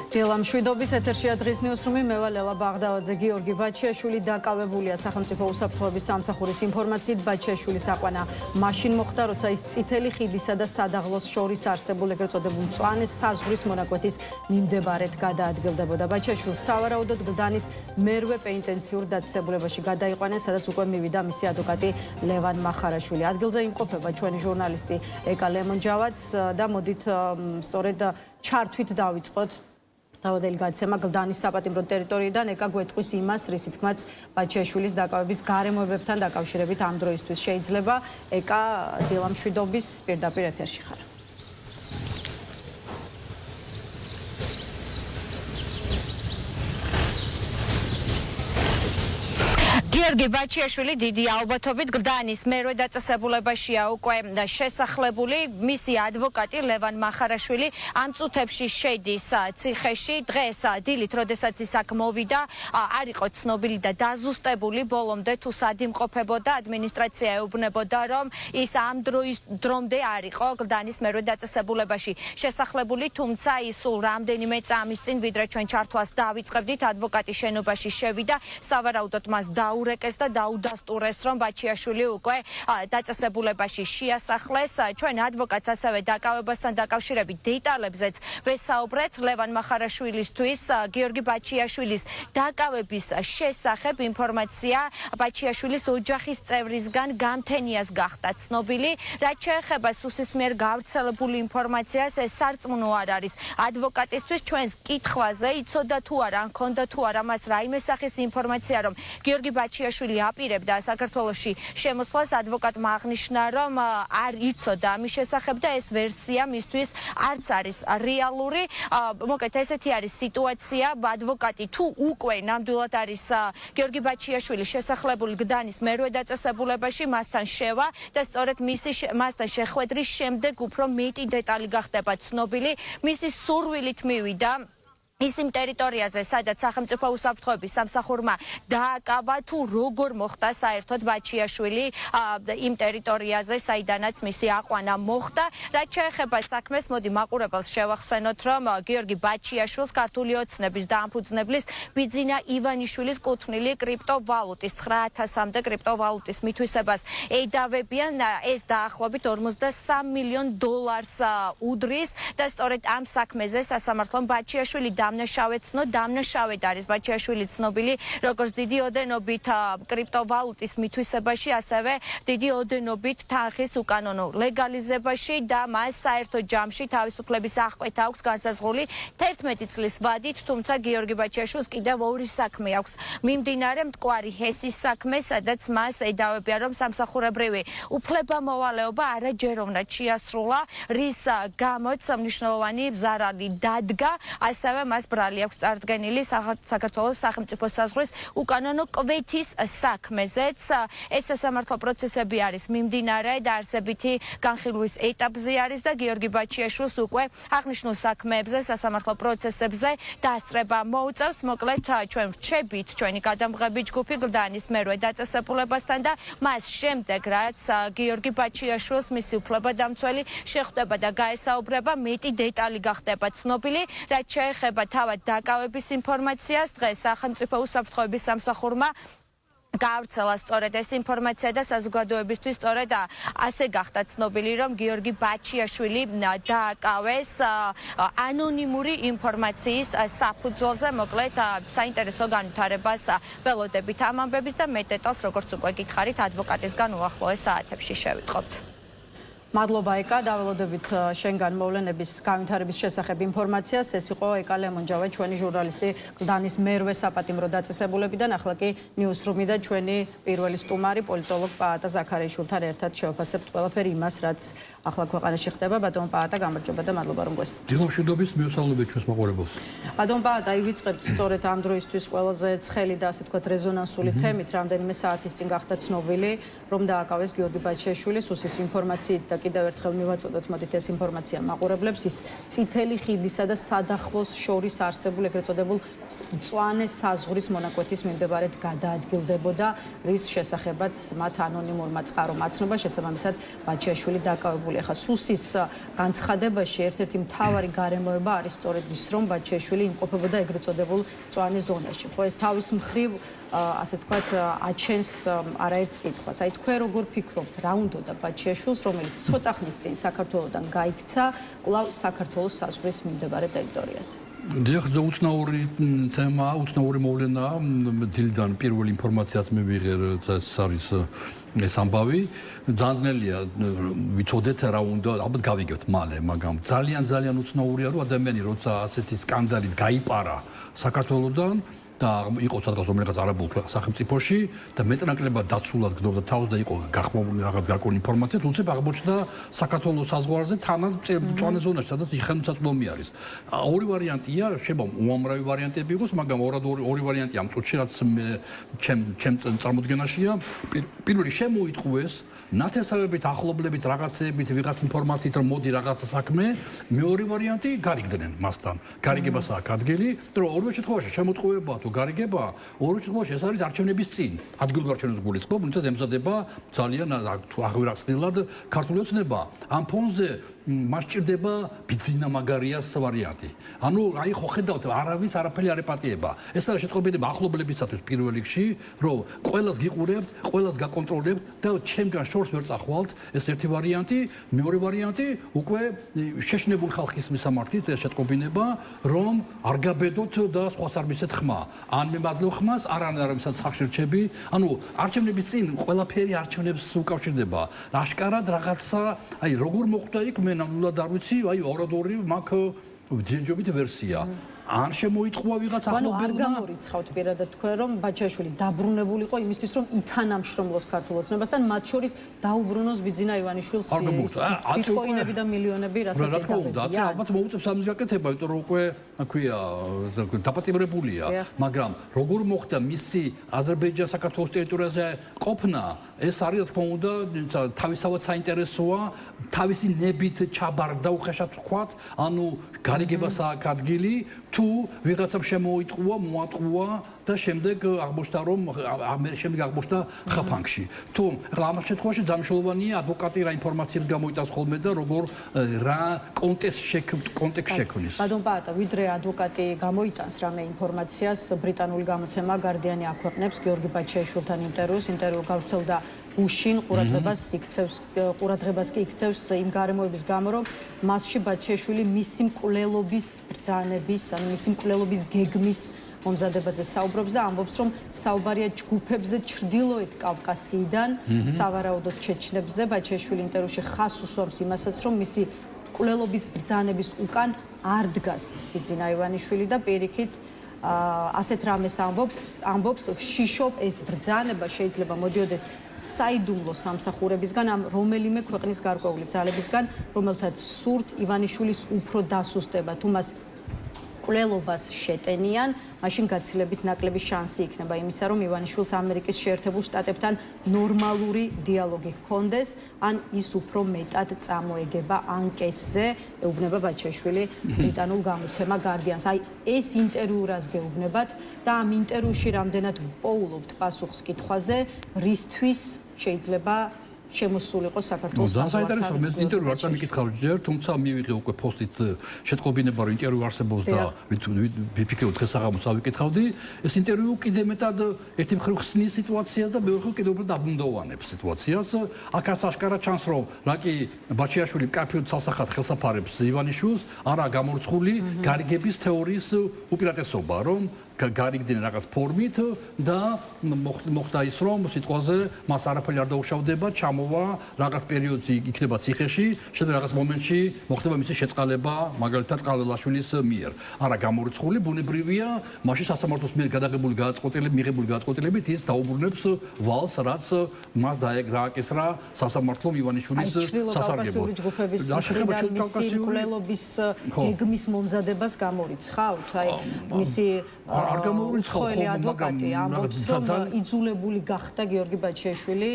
დილამშვიდობის ეთერშია დღის ნიუსრუმი, მე ვარ ლელა ბაღდავაძე. გიორგი ბაჩიაშვილი დაკავებულია სახელმწიფო უსაფრთხოების სამსახურის ინფორმაციით. ბაჩიაშვილის აყვანა მაშინ მოხდა, როცა ის წითელი ხიდისა და სადაღლოს შორის არსებულ ეგრეთ წოდებულ მწვანე საზღვრის მონაკვეთის მიმდებარედ გადაადგილდებოდა. ბაჩიაშვილს სავარაუდოდ გლდანის მერვე პენიტენციურ დაწესებულებაში გადაიყვანეს, სადაც უკვე მივიდა მისი ადვოკატი ლევან მახარაშვილი. ადგილზე იმყოფება ჩვენი ჟურნალისტი ეკა ლემონჯავაც და მოდით სწორედ ჩართვით დავიწყოთ თავდადელი გადაცემა გლდანის საპატიმრო ტერიტორიიდან. ეკა გვეტყვის იმას, რისი თქმაც ბაჩიაშვილის დაკავების გარემოებებთან დაკავშირებით ამ დროისთვის შეიძლება. ეკა, დილამშვიდობის, პირდაპირ ეთერში ხარ. გიორგი ბაჩიაშვილი დიდი ალბათობით გლდანის მერვე დაწესებულებაშია უკვე შესახლებული. მისი ადვოკატი ლევან მახარაშვილი ამ წუთებში შედის ციხეში. დღეს დილით, როდესაც ის აქ მოვიდა, არ იყო ცნობილი და დაზუსტებული. ბოლომდე თუ სად იმყოფებოდა, ადმინისტრაცია ეუბნებოდა, რომ ის ამ დრომდე არ იყო გლდანის მერვე დაწესებულებაში შესახლებული, თუმცა ის სულ რამდენიმე წამის წინ, ვიდრე ჩვენ ჩართვას დავიწყებდით, ადვოკატი შენობაში შევიდა, სავარაუდოდ მას დაურეკეს და დაუდასტურეს, რომ ბაჩიაშვილი უკვე დაწესებულებაში შეასახლეს. ჩვენ ადვოკატს ასევე დაკავებასთან დაკავშირებით დეტალებზეც ვესაუბრეთ. ლევან მახარაშვილისთვის გიორგი ბაჩიაშვილის დაკავების შესახებ ინფორმაცია ბაჩიაშვილის ოჯახის წევრისგან გამთენიას გახდა ცნობილი. რაც შეეხება სუსის მიერ გავრცელებული ინფორმაციას, ეს სარწმუნო არ არის ადვოკატისთვის. ჩვენს კითხვაზე იცოდა თუ არა, ან ჰქონდა თუ არა მას რაიმე სახის ინფორმაცია, რომ გიორგი ბაჩიაშვილი აპირებდა საქართველოში შემოსვლას, ადვოკატმა აღნიშნა, რომ არ იცოდა ამის შესახებ და ეს ვერსია მისთვის არც არის რეალური. მოკლედ ესეთი არის სიტუაცია. ადვოკატი თუ უკვე ნამდვილად არის გიორგი ბაჩიაშვილი შესახლებული გლდანის მერვე დაწესებულებაში, მასთან შევა და სწორედ მასთან შეხვედრის შემდეგ უფრო მეტი დეტალი გახდება ცნობილი. მისი სურვილით მივიდა ის იმ ტერიტორიაზე, სადაც სახელმწიფო უსაფრთხოების სამსახურმა დააკავა, თუ როგორ მოხდა საერთოდ ბაჩიაშვილი იმ ტერიტორიაზე, საიდანაც მისი აყვანა მოხდა. რაც შეეხება საქმეს, მოდი მაყურებელს შევახსენოთ, რომ გიორგი ბაჩიაშვილს ქართული ოცნების დაამფუძნებლის ბიძინა ივანიშვილის კუთვნილი კრიპტოვალუტის 9,000-მდე კრიპტოვალუტის მითვისებას ედავებიან. ეს დაახლოებით $43 მილიონ უდრის და სწორედ ამ საქმეზე სასამართლომ ბაჩიაშვილი დამნაშავედ არის ბაჩიაშვილი ცნობილი, როგორც დიდი ოდენობით კრიპტოვალუტის მითვისებაში, ასევე დიდი ოდენობით თანხის უკანონო ლეგალიზებაში და მას საერთო ჯამში თავისუფლების აღკვეთა აქვს განსაზღვრული 11 წლის ვადით, თუმცა გიორგი ბაჩიაშვილს კიდევ ორი საქმე აქვს მიმდინარე, მტკვარი ჰესის საქმე, სადაც მას ედავებიან, რომ სამსახურებრივი უფლებამოვალეობა არაჯეროვნად შეასრულა, რის გამოც მნიშვნელოვანი ზარალი დადგა, ასევე მას ბრალი აქვს წარდგენილი საქართველოს სახელმწიფო საზღვრის უკანონო კვეთის საქმეზეც. ეს სასამართლო პროცესები არის მიმდინარე და არსებითი განხილვის ეტაპზე არის და გიორგი ბაჩიაშვილს უკვე აღნიშნულ საქმეებზე, სასამართლო პროცესებზე დასწრება მოუწევს. მოკლედ ჩვენ ვრჩებით ჩვენი გადამღები ჯგუფი გლდანის მერვე დაწესებულებასთან და მას შემდეგ, რაც გიორგი ბაჩიაშვილს მისი უფლებადამცველი შეხვდება და გაესაუბრება, მეტი დეტალი გახდება ცნობილი. რაც შეეხება თავად დაკავების ინფორმაციას, დღეს სახელმწიფო უსაფრთხოების სამსახურმა გავრცელა სწორედ ეს ინფორმაცია და საზოგადოებისთვის სწორედ ასე გახდა ცნობილი, რომ გიორგი ბაჩიაშვილი დააკავეს ანონიმური ინფორმაციის საფუძველზე. მოკლედ საინტერესო განვითარებას ველოდებით ამ ამბების და მეტ დეტალს, როგორც უკვე გითხარით, ადვოკატისგან უახლოეს საათებში შევიტყობთ. მადლობა ეკა, დაველოდებით შენგან მოვლენების განვითარების შესახებ ინფორმაციას. ეს იყო ეკა ლემონჯავა, ჩვენი ჟურნალისტი გლდანის მერვე საპატიმრო დაწესებულებიდან. ახლა კი ნიუსრუმი და ჩვენი პირველი სტუმარი, პოლიტოლოგ პაატა ზაქარიაშვილთან ერთად შევაფასებთ ყველაფერი იმას, რაც ახლა ქვეყანაში ხდება. ბატონ პაატა, გამარჯობა და მადლობა, რომ გვესწრებთ. დილამშვიდობის, მიესალმებით ჩვენს მაყურებელს. ბატონ პაატა, ივიწყებთ სწორედ ამ დროისთვის ყველაზე ცხელი და ასე ვთქვათ რეზონანსული თემით, რამდენიმე საათის წინ გახდა ცნობილი, რომ დააკავეს გიორგი ბაჩიაშვილი სუსის ინფორმაციით და კიდევ ერთხელ მივაწოდოთ მოდით ეს ინფორმაცია მაყურებლებს ის წითელი ხიდისა და სადახლოს შორის არსებულ ეგრეთ წოდებულ მწვანე საზღვრის მონაკვეთის მიმდებარედ გადაადგილდებოდა, რის შესახებაც მათ ანონიმურმა წყარომ აცნობა, შესაბამისად ბაჩიაშვილი დაკავებული. ახლა სუსის განცხადებაში ერთ-ერთი მთავარი გარემოება არის სწორედ ის, რომ ბაჩიაშვილი იმყოფებოდა ეგრეთ წოდებულ მწვანე ზონაში. ხო, ეს თავის მხრივ ასე ვთქვათ აჩენს არაერთ კითხვას. აი თქვენ როგორ ფიქრობთ, რა უნდოდა ბაჩიაშვილს, რომელიც ცოტა ხნის წინ საქართველოსდან გაიქცა კვლავ საქართველოს საზღვრის მიმდებარე ტერიტორიაზე? დიახ, უცნაური თემა, უცნაური მოვლენა, დილიდან პირველი ინფორმაციაც მივიღე, ეს არის ეს ამბავი. ძალიან ძნელია ვიცოდეთ რა უნდა, ალბათ გავიგებთ მალე, მაგრამ ძალიან უცნაურია, რომ ადამიანი როცა ასეთი სკანდალით გაიპარა საქართველოსდან და იყო სადღაც რომელიღაც არაბულ სახელმწიფოში და მეტნაკლებად დაცულად გდობდა თავს და იყო გახმოვანი რაღაც გარკვეული ინფორმაცია, თუმცა აღმოჩნდა საქართველოს საზღვარზე თანაც მწვანე ზონაში, სადაც ხელმისაწვდომი არის. ორი ვარიანტია, შეიძლება უამრავი ვარიანტები იყოს, მაგრამ ორი ვარიანტი ამ წუთში რაც ჩემ წარმოდგენაშია. პირველი შემოიტყუეს ნათესავებით, ახლობლებით, რაღაცეებით, ვიღაც ინფორმაციით, რომ მოდი რაღაცა საქმე, მეორე ვარიანტი გარიგდნენ მასთან. გარიგებას აქვს ადგილი, რომ ორივე შემთხვევაში შემოტყუება თუ გარიგება, ორივე შემთხვევაში ეს არის არჩევნების წინ. ადგილობრივ არჩევნებს გულისხმობ, თუმცა ემზადება ძალიან აღვირახსნილად ქართული ოცნება. ამ ფონზე მას ჭირდება ბიძინა მაგარიას ვარიანტი. ანუ აი ხო ხედავთ, არავის არაფერი არ ეპატიება. ეს არის შეტყობინება ახლობლებისათვის პირველ რიგში, რომ ყველას გიყურებთ, ყველას გაკონტროლებთ და ჩემგან შორს ვერ წახვალთ. ეს ერთი ვარიანტი, მეორე ვარიანტი უკვე შეშინებული ხალხის მისამართით ეს შეტყობინება, რომ არ გაბედოთ და სხვას არ მისცეთ ხმა. ან მე მაძლევ ხმას, არავისაც სახში რჩები. ანუ არჩევნების წინ ყველაფერი არჩევნებს უკავშირდება. აშკარად რაღაცა, აი როგორ მოხდა იქ მე ნამდვილად არ ვიცი, აი ორადორი მაქვს ჯენჯობით ვერსია. ან შემოიტყვა ვიღაც ახლობელმა. არ გამორიცხავთ პირადად თქვენ, რომ ბაჩიაშვილი დაბრუნებულიყო იმისთვის, რომ ითანამშრომლოს ქართულ ოცნებასთან, მათ შორის დაუბრუნოს ბიძინა ივანიშვილს ბიტკოინები და მილიონები, რასაც ეთავებია. ალბათ მოუწევს ამის გაკეთება, იმიტომ რომ უკვე აქვია დაპატიმრებულია, მაგრამ როგორ მოხდა მისი აზერბაიჯან-საქართველოს ტერიტორიაზე ყოფნა, ეს არის რა თქმა უნდა თავისთავად საინტერესოა, თავისი ნებით ჩაბარდა უხეშად ვთქვათ, ანუ გარიგებას აქვს ადგილი თუ ვიღაცამ შემოიტყუა, მოატყუა და შემდეგ აღმოჩნდა რომ შემდეგ აღმოჩნდა ხაფანგში. თუ ახლა ამ შემთხვევაში დამშრომლობანია ადვოკატი რა ინფორმაციებს გამოიტანს ხოლმე და როგორ რა კონტექსტ შექმნის. ბატონ პაატა, ვიდრე ადვოკატი გამოიტანს რამე ინფორმაციას, ბრიტანული გამოცემა Guardian-ი აქვეყნებს გიორგი ბაჩიაშვილთან ინტერვიუს, ინტერვიუ გავრცელდა უშინ ყურადღებას კი იქცევს იმ გარემოების გამო, რომ მასში ბაჩიაშვილი მისი მკვლელობის ბრძანების, ანუ მისი მკვლელობის გეგმის მომზადებაზე საუბრობს და ამბობს, რომ საუბარია ჯგუფებზე ჩრდილოეთ კავკასიიდან, სავარაუდოდ ჩეჩნებზე. ბაჩიაშვილი ინტერვიუში ხას უსვამს იმასაც, რომ მისი მკვლელობის ბრძანების უკან არ დგას ბიძინა ივანიშვილი და პირიქით ასეთ რამეს ამბობს, შიშობ ეს ბრძანება შეიძლება მოდიოდეს საიდუმლო სამსახურებისგან, ამ რომელიმე ქვეყნის გარკვეული ძალებისგან, რომელთაც სურთ ივანიშვილის უფრო დასუსტება, თუ მას მკვლელობას შეტენიან, მაშინ გაცილებით ნაკლები შანსი იქნება იმისა, რომ ივანიშვილს ამერიკის შეერთებულ შტატებთან ნორმალური დიალოგი ჰქონდეს, ან ის უფრო მეტად წამოეგება ანკესზე, ეუბნება ბაჩიაშვილი ბრიტანულ გამოცემა Guardian-ს. აი ეს ინტერვიუ რას გეუბნებათ და ამ ინტერვიუში რამდენად ვპოულობთ პასუხს კითხვაზე, რისთვის შეიძლება შემოსულიყო საქართველოს საზღვართან. საინტერესოა, მე ინტერვიუ არ წამიკითხავ ჯერ, თუმცა მივიღე უკვე პოსტით შეტყობინება, რომ ინტერვიუ არსებობს და ვიფიქრე დღეს აღამოც ავიკითხავდი. ეს ინტერვიუ კიდე მეტად ერთი მხრივ ხსნის სიტუაციას და მეორე მხრივ კიდევ უფრო დაბრუნდოვანებს სიტუაციას. აქაც აშკარად ჩანს, რომ რაკი ბაჩიაშვილი კაფეოდ ცალსახად ხელს აფარებს ივანიშვილს, არა გამორიცხული გარიგების თეორიის უპირატესობა, რომ გარიგდნენ რაღაც ფორმით და მოხდა ის, რომ სიტყვაზე მას არაფერი არ დაუშავდება, ჩამოვა რაღაც პერიოდში იქნება ციხეში, შემდეგ რაღაც მომენტში მოხდება მისი შეწყალება, მაგალითად ყაველაშვილის მიერ. არა გამორიცხული, ბუნებრივია, მაშინ სასამართლოს მიერ გადაღებული მიღებული გადაწყვეტილებით ის დაუბრუნებს ვალს, რაც მას დააკისრა სასამართლომ ივანიშვილის სასარგებლოდ. ჯგუფების მკვლელობის გეგმის მომზადებას გამორიცხავთ? აი მისი არ გამოვიცხავ ხოლმე ადვოკატი ამბობს, რომ იძულებული გახდა გიორგი ბაჩიაშვილი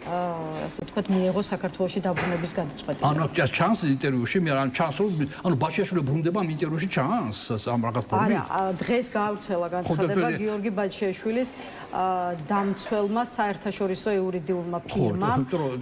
ასე ვთქვათ მიიღო საქართველოში დაბრუნების გადაწყვეტილება. ანუ ჩანს ინტერვიუში, მე არ ჩანს რომ ანუ ბაჩიაშვილი ბრუნდება ამ ინტერვიუში ჩანს ამ რაღაც ფორმით. არა, დღეს გავრცელა განცხადება გიორგი ბაჩიაშვილის დამცველმა საერთაშორისო იურიდიულმა ფირმა,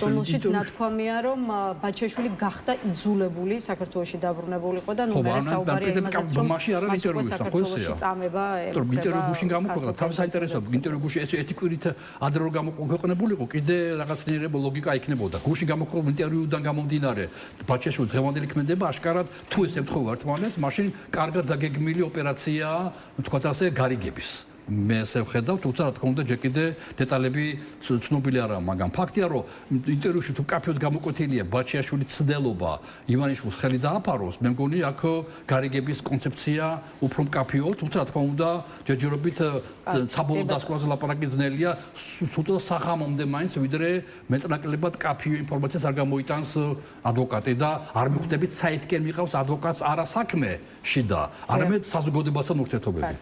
რომელშიც ნათქვამია, რომ ბაჩიაშვილი გახდა იძულებული საქართველოში დაბრუნებულიყო და ნუ მე საუბარია იმაზეც, რომ საქართველოში წამება ემუქრება. ინტერვიუ გუშინ გამოქვეყნდა, თავის საინტერესო ინტერვიუ გუშინ ეს ეთიკურით ადრე რომ გამოქვეყნებულიყო, კიდე რაღაცნაირად ლოგიკა იქნებოდა. გუშინ გამოქვეყნებულ ინტერვიუდან გამომდინარე, ბაჩიაშვილი დღევანდელი ქმედება აშკარად თუ ეს ემთხოვა ერთმანეთს, მაშინ კარგად დაგეგმილი ოპერაციაა, თქვათ ასე, გარიგების. მე ესე ვხედავ, თუმცა რა თქმა უნდა, ჯერ კიდე დეტალები ცნობილი არაა, მაგრამ ფაქტია, რომ ინტერვიუში თუ კაფეოდ გამოკვეთილია ბაჩიაშვილის ცდელობა ივანიშვილს ხელი დააფაროს, მე მგონი აქ გარიგების კონცეფცია უფრო მკაფიო, თუმცა რა თქმა უნდა, ჯერჯერობით საბოლოო დასკვნაზე ლაპარაკი ძნელია, სულ სახამომდე მაინც ვიდრე მეტნაკლებად კაფიო ინფორმაციას არ გამოიტანს ადვოკატი და არ მიხვდებით საერთკენ მიყავს ადვოკატს არა საქმე შიდა, არამედ საზოგადოებასთან ურთიერთობები.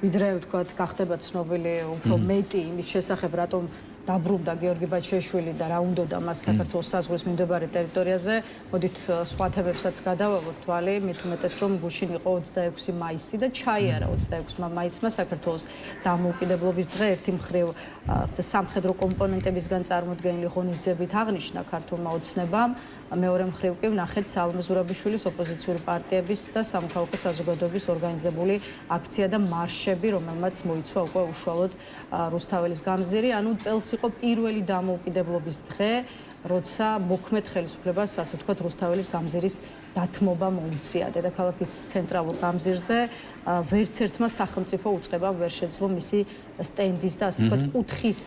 ვიდრე ვთქვათ გახდება ცნობილი უფრო მეტი იმის შესახებ, რატომ დაბრუნდა გიორგი ბაჩიაშვილი და რა უნდოდა მას საქართველოს საზღვრის მიმდებარე ტერიტორიაზე, მოდით სხვა თემებსაც გადავავოთ თვალი, მით უმეტეს რომ გუშინ იყო 26 მაისი და ჩაიარა 26 მაისმა საქართველოს დამოუკიდებლობის დღე, ერთი მხრივ სამხედრო კომპონენტებისგან წარმოდგენილი ღონისძიებით აღნიშნა ქართულმა ოცნებამ, მეორე მხრივ კი ვნახეთ სალომე ზურაბიშვილის ოპოზიციური პარტიების და სამოქალაქო საზოგადოების ორგანიზებული აქცია და მარშები, რომელმაც მოიცვა უკვე უშუალოდ რუსთაველის გამზირი, ანუ წელს იყო პირველი დამოუკიდებლობის დღე, როცა მოქმედ ხელისუფლებას, ასე ვთქვათ, რუსთაველის გამზირის დათმობა მოუწია. დედაქალაქის ცენტრალურ გამზირზე ვერც ერთმა სახელმწიფო უწყებამ ვერ შეძლო მისი სტენდის და ასე ვთქვათ, კუთხის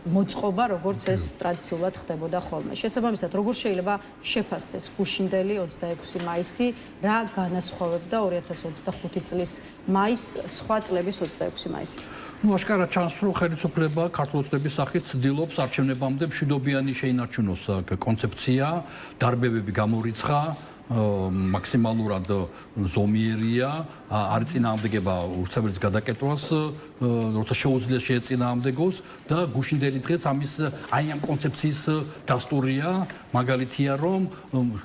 მოწყობა, როგორც ეს ტრადიციულად ხდებოდა ხოლმე. შესაბამისად, როგორ შეიძლება შეფასდეს გუშინდელი 26 მაისი, რა განასხვავებდა 2025 წლის მაისს სხვა წლების 26 მაისის? ნუ აშკარად ჩანს, რომ ხელისუფლება ქართულ ოცნების სახით ცდილობს არჩევნებამდე მშვიდობიანი შეინარჩუნოს კონცეფცია, დარბევები გამორიცხა, მაქსიმალურად ზომიერია, არ წინააღმდეგება რუსთაველის გადაკეტვას, როცა შეუძლია შეეწინააღმდეგოს და გუშინდელი დღეც ამის აი ამ კონცეფციის დასტურია, მაგალითია, რომ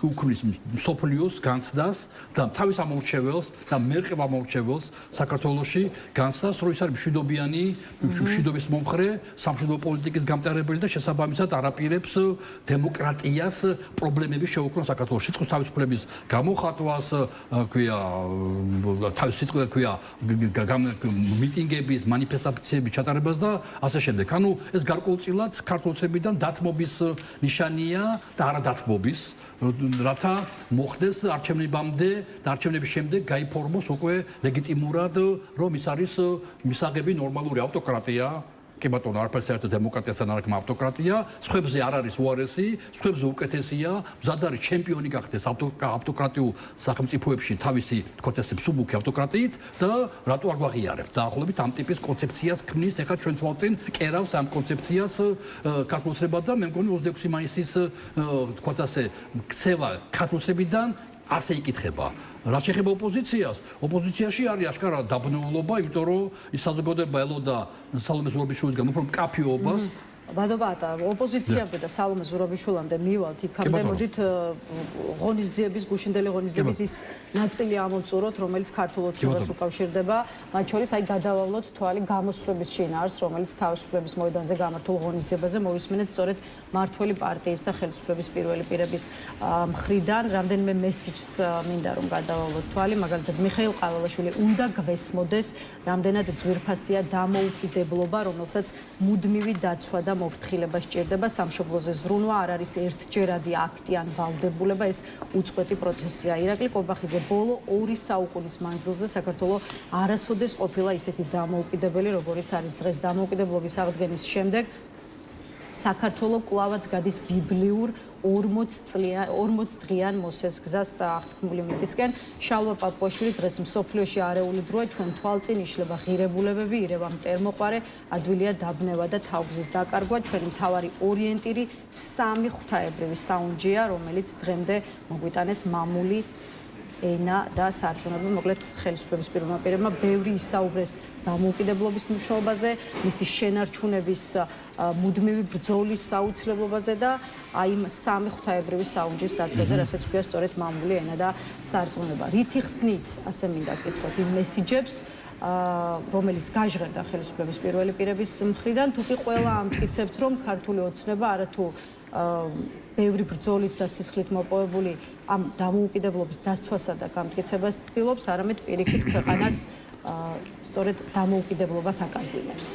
უქმნის მსოფლიოს განცდას და თავის ამორჩეველს და მერყევ ამორჩეველს საქართველოში განცდას, რომ ის არის მშვიდობიანი, მშვიდობის მომხრე, სამშვიდობო პოლიტიკის გამტარებელი და შესაბამისად არაპირებს დემოკრატიას პრობლემების შეუქმნას საქართველოში. სიტყვის თავისუფლების გამოხატვას, ქვია თავის სიტყვაზე ქვია მიტინგების, მანიფესტაციების ჩატარებას და ასე შემდეგ. ანუ ეს გარკვეულწილად ქართველებიდან დათმობის ნიშანია და არა დათმობის, რათა მოხდეს არჩევნებამდე და არჩევნების შემდეგ გაიფორმოს უკვე ლეგიტიმურად, რომ ის არის მისაღები ნორმალური ავტოკრატია. კი ბატონო, არაფერს საერთო დემოკრატიასთან არ აქვს ავტოკრატია, სხვებზე არ არის უარესი, სხვებზე უკეთესია, მზად არის ჩემპიონი გახდეს ავტოკრატიულ სახელმწიფოებში თავისი, თქოთ ესე, მსუბუქი ავტოკრატიით და რატო არ გვაღიარებთ? დაახლოებით ამ ტიპის კონცეფციას ქმნის ეხლა ჩვენ თვალწინ კერავს ამ კონცეფციას ქართულსება და მე მგონი 26 მაისის, თქოთ ასე, ქცევა ქართულსებიდან ასე იკითხება. რა შეეხება ოპოზიციას, ოპოზიციაში არის აშკარად დაბნეულობა, იმიტომ რომ ის საზოგადოება ელოდა სალომე ზურაბიშვილისგან უფრო მკაფიობას. ბადობატა, ოპოზიციამდე და სალომე ზურაბიშვილამდე მივალთ იქამდე, მოდით ღონისძიების, გუშინდელი ღონისძიების ის ნაწილი ამოვწუროთ, რომელიც ქართულ ოცნებას უკავშირდება, მათ შორის აი გადავავლოთ თვალი გამოსვლების შინაარსს, რომელიც თავისუფლების მოედანზე გამართულ ღონისძიებაზე მოვისმენთ სწორედ მართველი პარტიის და ხელისუფლების პირველი პირების მხრიდან. რამდენიმე მესიჯს მინდა რომ გადავავლოთ თვალი, მაგალითად მიხეილ ყაველაშვილი უნდა გვესმოდეს, რამდენად ძვირფასია დამოუკიდებლობა, რომელსაც მუდმივი დაცვა და მოფრთხილება სჭირდება, სამშობლოზე ზრუნვა არ არის ერთჯერადი აქტი ან ვალდებულება, ეს უწყვეტი პროცესია. ირაკლი კობახიძე, ბოლო 2 საუკუნის მანძილზე საქართველოს არასოდეს ყოფილა ისეთი დამოუკიდებელი, როგორიც არის დღეს. დამოუკიდებლობის აღდგენის შემდეგ საქართველოს კვლავაც გადის ბიბლიურ 40 დღიან მოსეს გზას აღთქმული მიწისკენ. შალვა პაპუაშვილი დღეს მსოფლიოში არეული დროა, ჩვენ თვალწინ იშლება ღირებულებები, ირევა მტერმოყარე, ადვილია დაბნევა და თავგზის დაკარგვა. ჩვენი მთავარი ორიენტირი 3 ღვთაებრივი საუნჯეა, რომელიც დღემდე მოგვიტანეს მამული ენა და სარწმუნოება. მოკლედ ხელისუფლების პირველმა პირებმა ბევრი ისაუბრეს დამოუკიდებლობის მნიშვნელობაზე, მისი შენარჩუნების მუდმივი ბრძოლის საუცილებლობაზე და აი იმ სამი ღვთაებრივი საუნჯის დაცვაზე, რასაც ქვია სწორედ მამული ენა და სარწმუნება. რითი ხსნით, ასე მინდა გკითხოთ, იმ მესიჯებს, რომელიც გაჟღერდა ხელისუფლების პირველი პირების მხრიდან, თუ კი ყველა ამტკიცებთ, რომ ქართული ოცნება არათუ ბევრი ბრძოლით და სისხლით მოპოვებული ამ დამოუკიდებლობის დასცვასა და გამტკიცებას ცდილობს, არამედ პირიქით ქვეყანას სწორედ დამოუკიდებლობას აკარგვინებს.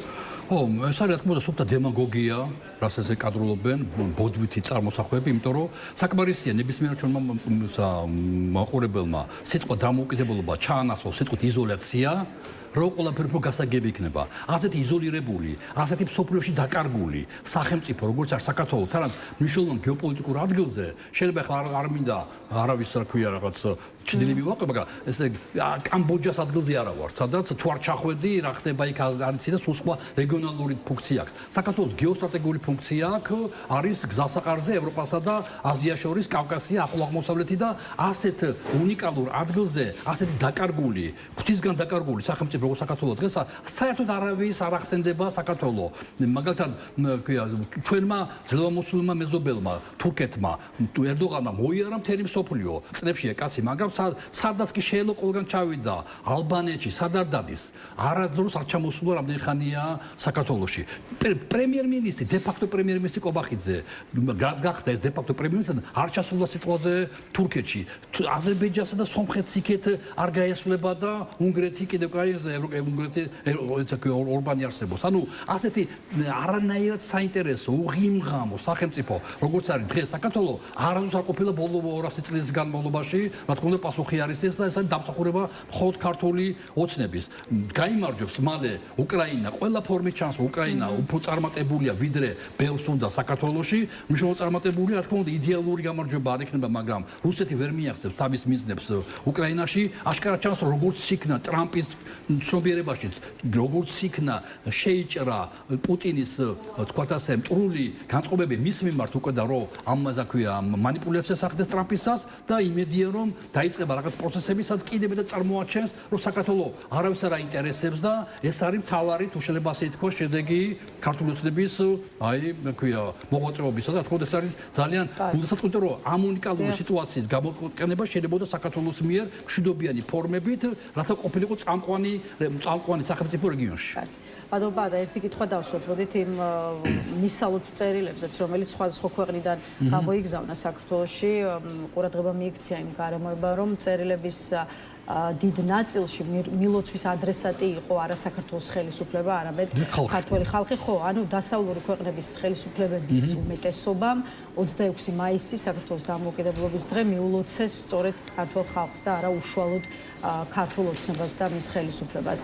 ეს არის რა თქმა უნდა სუფთა დემაგოგია, რასაც ეკადრულობენ ბოდვითი წარმოსახვეები, იმიტომ რომ საკმარისია ნებისმიერ ჩვენმა მაყურებელმა სიტყვა დამოუკიდებლობა ჩაანაცვლოს სიტყვით იზოლაცია, რომ ყველაფერი უფრო გასაგები იქნება. ასეთი იზოლირებული, ასეთი მსოფლიოში დაკარგული სახელმწიფო, როგორც არის საქართველოს, თანაც მნიშვნელოვან გეოპოლიტიკურ ადგილზე, შეიძლება ახლა არ მინდა არავის რა ქვია რაღაც ჩრდილი მივაყო, მაგრამ ესე კამბოჯას ადგილზე არა ვარ, სადაც თუ არ ჩახვედი, რა ხდება იქ არიცი და სულ სხვა რეგიონალური ფუნქცია აქვს. საქართველოს გეოსტრატეგიული ფუნქცია აქვს, არის გზასაყარზე ევროპასა და აზიას შორის, კავკასია, ახლო აღმოსავლეთი და ასეთ უნიკალურ ადგილზე, ასეთი დაკარგული, ღვთისგან დაკარგული სახელმწიფო როგორც საქართველოს დღეს საერთოდ არავის არ ახსენდება საქართველოს. მაგალითად, ქვია, ჩვენმა ძლევამოსულმა მეზობელმა, თურქეთმა, ერდოღანმა მოიარა მთელი მსოფლიო. წნებშია კაცი, მაგრამ სადაც კი შეიძლება ყველგან ჩავიდა, ალბანეთში, სად არ დადის, არასდროს არ ჩამოსულა რამდენი ხანია საქართველოში. პრემიერ-მინისტრი, დე-ფაქტო პრემიერ-მინისტრი კობახიძე, რაც გახდა ეს დე-ფაქტო პრემიერ-მინისტრი, არ ჩასულა სიტყვაზე თურქეთში. აზერბაიჯანსა და სომხეთს იქეთ არ გაესვლება და უნგრეთი კიდევ კაი უნგრეთი ორბანი არსებობს. ანუ ასეთი არანაირად საინტერესო, უღიმღამო სახელმწიფო, როგორც არის დღეს საქართველოს, არასდროს არ ყოფილა ბოლო 200 წლის განმავლობაში, რა თქმა უნდა, პასუხი არის ეს და ეს არის დამსახურება მხოლოდ ქართული ოცნების. გაიმარჯვებს მალე უკრაინა, ყველა ფორმით ჩანს უკრაინა უფრო წარმატებულია ვიდრე ბევრს უნდა საქართველოში, მნიშვნელოვნად წარმატებულია, რა თქმა უნდა, იდეალური გამარჯვება არ იქნება, მაგრამ რუსეთი ვერ მიაღწევს თავის მიზნებს უკრაინაში. აშკარად ჩანს, რომ როგორც იქნა ტრამპის ცნობიერებაშიც, როგორც იქნა შეიჭრა პუტინის, თქვათ ასე, მტრული განწყობები მის მიმართ უკვე და რომ ამაზე ქვია მანიპულაციას ახდენს ტრამპისაც და იმედია რომ დაიწყება რაღაც პროცესები, სადაც კიდევ და წარმოაჩენს, რომ საქართველოს არავის არ აინტერესებს და ეს არის მთავარი, თუ შეიძლება ასე ითქვას, შედეგი ქართული ოცნების, აი, ქვია, მოღვაწეობისა და თქო ეს არის ძალიან გულისხმობ, რომ ამ უნიკალური სიტუაციის გამოყენება შეიძლება საქართველოს მიერ მშვიდობიანი ფორმებით, რათა ყოფილიყო წამყვანი სახელმწიფო რეგიონში. ბადობა და ერთი კითხვა დავსვათ, მოდით იმ მისალოც წერილებზეც, რომელიც სხვადასხვა ქვეყნიდან გამოიგზავნა საქართველოში, ყურადღება მიიქცია იმ გარემოებამ, რომ წერილების დიდ ნაწილში მილოცვის ადრესატი იყო არა საქართველოს ხელისუფლება, არამედ ქართველი ხალხი, ხო, ანუ დასავლური ქვეყნების ხელისუფლებების უმეტესობამ 26 მაისი საქართველოს დამოუკიდებლობის დღე მიულოცეს სწორედ ქართულ ხალხს და არა უშუალოდ ქართულ ოცნებას და მის ხელისუფლებას.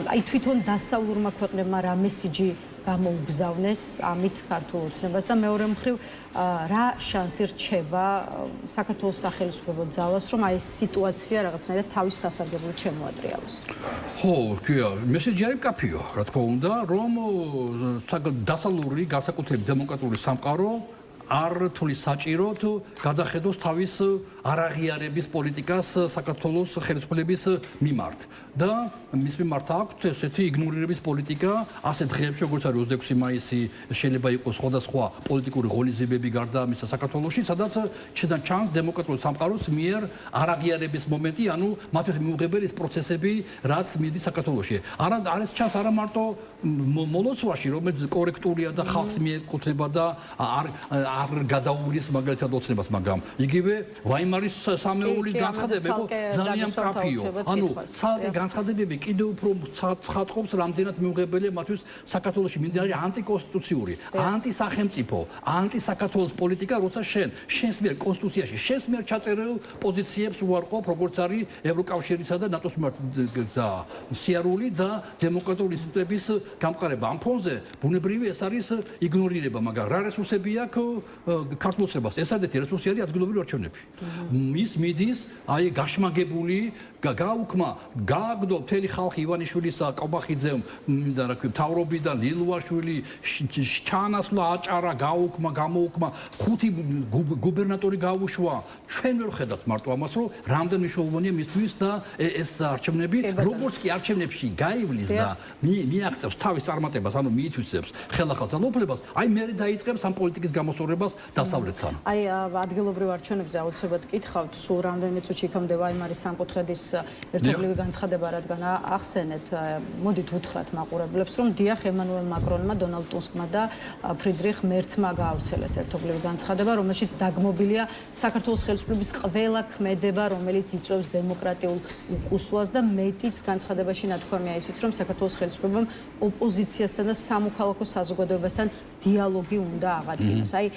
აი თვითონ დასავლურმა ქვეყნებმა რა მესიჯი გამოუგზავნეს ამით ქართულ ოცნებას და მეორე მხრივ რა შანსი რჩება საქართველოს სახელმწიფო ძალას, რომ აი ეს სიტუაცია რაღაცნაირად თავის სასარგებლოდ შემოატრიალოს. ხო, ქვია, მესიჯი არის კაფეო, რა თქმა უნდა, რომ დასავლური განსაკუთრებით დემოკრატიული სამყარო არ თulis საჭიროდ გადახედოს თავის არაღიარების პოლიტიკას საქართველოს ხელისუფლების მიმართ და მის მიმართ აქვს ესეთი იგნორირების პოლიტიკა ასეთ დღეებში როგორც არის 26 მაისი შეიძლება იყოს სხვადასხვა პოლიტიკური ღონისძიებები გარდა ამისა საქართველოში სადაც ჩანს დემოკრატიული სამყაროს მიერ არაღიარების მომენტი ანუ მათთვის მიუღებელი ეს პროცესები რაც მიდის საქართველოში არის ჩანს არა მარტო მოლოცვაში რომელიც კორექტულია და ხალხს მიეკუთვნება და არ გადაუვლის მაგალითად ოცნებას, მაგრამ იგივე ვაიმარის სამეულის განცხადებები იყო ძალიან კაფეო. ანუ ცალკე განცხადებები კიდევ უფრო ცხადყოფს რამდენად მიუღებელია მათთვის საქართველოში მიმდინარე ანტიკონსტიტუციური, ანტისახელმწიფო, ანტისაკათოლოს პოლიტიკა, როცა შენს მიერ კონსტიტუციაში, შენს მიერ ჩაწერილ პოზიციებს უარყოფ, როგორც არის ევროკავშირისა და ნატოს მიმართ სიარული და დემოკრატიული ინსტიტუტების გამყარება. ამ ფონზე ბუნებრივი ეს არის იგნორირება, მაგრამ რა რესურსები აქვს ქართულ ოცნებას ეს არის ერთი რესურსი არის ადგილობრივი არჩევნები. მის მიდის აი გაშმაგებული გაუქმა გააგდო მთელი ხალხი ივანიშვილის კობახიძემ და რა ქვია თავრობიდან ლილუაშვილი ჩანასვლა აჭარა გაუქმა გამოუქმა ხუთი გუბერნატორი გაუშვა ჩვენ ვერ ხედავთ მარტო ამას რომ რამდენი მნიშვნელოვანია მისთვის და ეს არჩევნები როგორც კი არჩევნებში გაივლის და მიაღწევს თავის წარმატებას ანუ მიითვისებს ხელახალ ძალაუფლებას აი მე დაიწყებს ამ პოლიტიკის გამოსწორებას დასავლეთთან აი ადგილობრივ არჩევნებზე აუცილებლად კითხავთ სულ რამდენიმე წუთში იქამდე ვაიმარის სამკუთხედის ერთობლივი განცხადება რადგან ახსენეთ მოდით უთხრათ მაყურებლებს რომ დიახ ემანუელ მაკრონმა დონალდ ტუსკმა და ფრიდრიხ მერცმა გაავრცელეს ერთობლივი განცხადება რომელშიც დაგმობილია საქართველოს ხელისუფლების ყველა ქმედება რომელიც იწვევს დემოკრატიულ უკუსვას და მეტიც განცხადებაში ნათქვამია ისიც რომ საქართველოს ხელისუფლებამ ოპოზიციასთან და სამოქალაქო საზოგადოებასთან დიალოგი უნდა აღადგინოს აი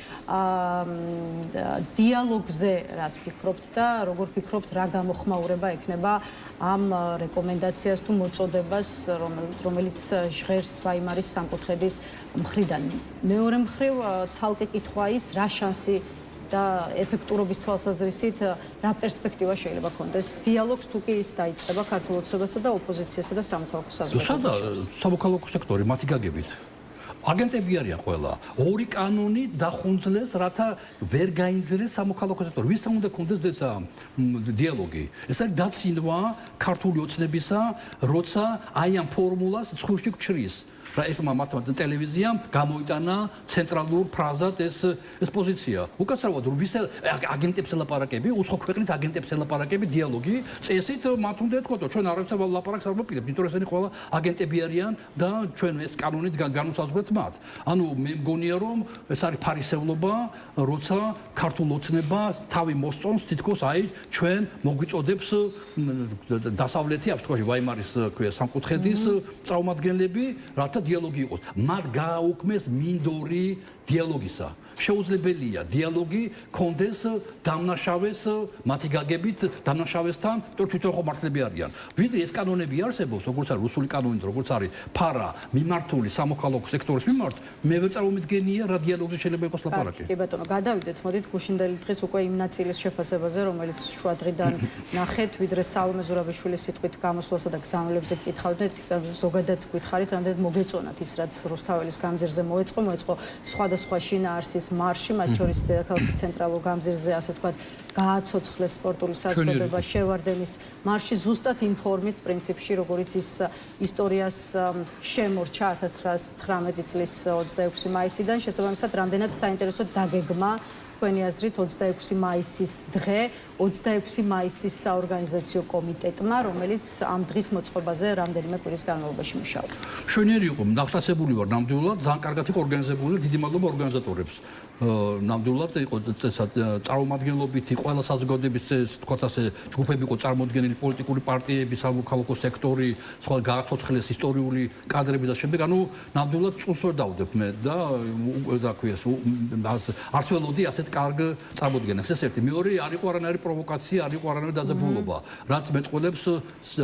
დიალოგზე რას ფიქრობთ და როგორ ფიქრობთ რა გამოხმაურება ექნება ამ რეკომენდაციას თუ მოწოდებას რომელიც ჟღერს ვაიმარის სამკუთხედის მხრიდან მეორე მხრივ ცალკე კითხვა ის რა შანსი და ეფექტურობის თვალსაზრისით რა პერსპექტივა შეიძლება ქონდეს დიალოგს თუ კი ის დაიწყება ქართულ ოცნებასა და ოპოზიციასა და სამოქალაქო საზოგადოებას სამოქალაქო სექტორი მათი გაგებით აგენტები არიან ყველა ორი კანონი დახუნძლეს რათა ვერ გაინძლეს სამოქალაქო სექტორი ვისთან უნდა კონდეს დიალოგი ეს არის დაცინვა ქართული ოცნებისა როცა აი ამ ფორმულას ცხურში გჩრის რა ერთმა მათმა ტელევიზიამ გამოიტანა ცენტრალურ ფრაზად ეს პოზიცია. უკაცრავად რომ ვის აგენტებს ელაპარაკები, უცხო ქვეყნის აგენტებს ელაპარაკები დიალოგი, წესით მათ უნდა ეთქვა, ჩვენ არაფერს ლაპარაკს არ ვაპირებთ, იმიტომ რომ ესენი ყველა აგენტები არიან და ჩვენ ეს კანონით განუსაზღვრეთ მათ. ანუ მე მგონია რომ ეს არის ფარისევლობა, როცა ქართულ ოცნებას თავი მოსწონს თითქოს აი ჩვენ მოგვიწოდებს დასავლეთი აფრიკაში ვაიმარის ქვია სამკუთხედის წარმომადგენლები, რათა დიალოგი იყოს. მათ გააუქმეს მინდორი დიალოგისა. შეუძლებელია დიალოგი კონდეს დამნაშავეს მათი გაგებით დამნაშავესთან თვითონ ხო მართლები არიან. ვიდრე ეს კანონები არსებობს, როგორც არის რუსული კანონი, როგორც არის ფარა მიმართული სამოქალაქო სექტორის მიმართ, მე ვერ წარმომიდგენია რა დიალოგზე შეიძლება იყოს ლაპარაკი. კი ბატონო, გადავიდეთ, მოდით გუშინდელი დღის უკვე იმ ნაწილის შეფასებაზე, რომელიც შუადღიდან ნახეთ, ვიდრე სალომე ზურაბიშვილის სიტყვით გამოსვლასა და გზავნილებზე გითხავდეთ, ზოგადად გითხარით, რამდენად მოგეწონათ ის, რაც რუსთაველის გამზირზე მოეწყო სხვადასხვა შინაარსის მარში, მათ შორის დედაქალაქის ცენტრალურ გამზირზე, ასე ვთქვათ, გააცოცხლეს სპორტული საზოგადოება შევარდენის მარში ზუსტად იმ ფორმით, პრინციპში, როგორიც ის ისტორიას შემორჩა 1919 წლის 26 მაისიდან, შესაბამისად, რამდენად საინტერესო დაგეგმა თქვენი აზრით 26 მაისის დღე 26 მაისის საორგანიზაციო კომიტეტმა, რომელიც ამ დღის მოწყობაზე რამდენიმე კვირის განმავლობაში მუშაობდა. მშვენიერი იყო, ნახტასებული ვარ ნამდვილად, ძალიან კარგად იყო ორგანიზებული, დიდი მადლობა ორგანიზატორებს. ნამდვილად იყო წარმომადგენლობითი ყველა საზოგადოების თქვათ ასე ჯგუფები იყო წარმოდგენილი პოლიტიკური პარტიები, სამოქალაქო სექტორი, სხვა გააცოცხლეს ისტორიული კადრები და შემდეგ, ანუ ნამდვილად წულს ვერ დავდებ მე და ქვია არც ველოდი ასეთ კარგ წარმოდგენას. ეს ერთი, მეორე არ იყო არანაირი პროვოკაცია, არ იყო არანაირი დაძაბულობა, რაც მეტყველებს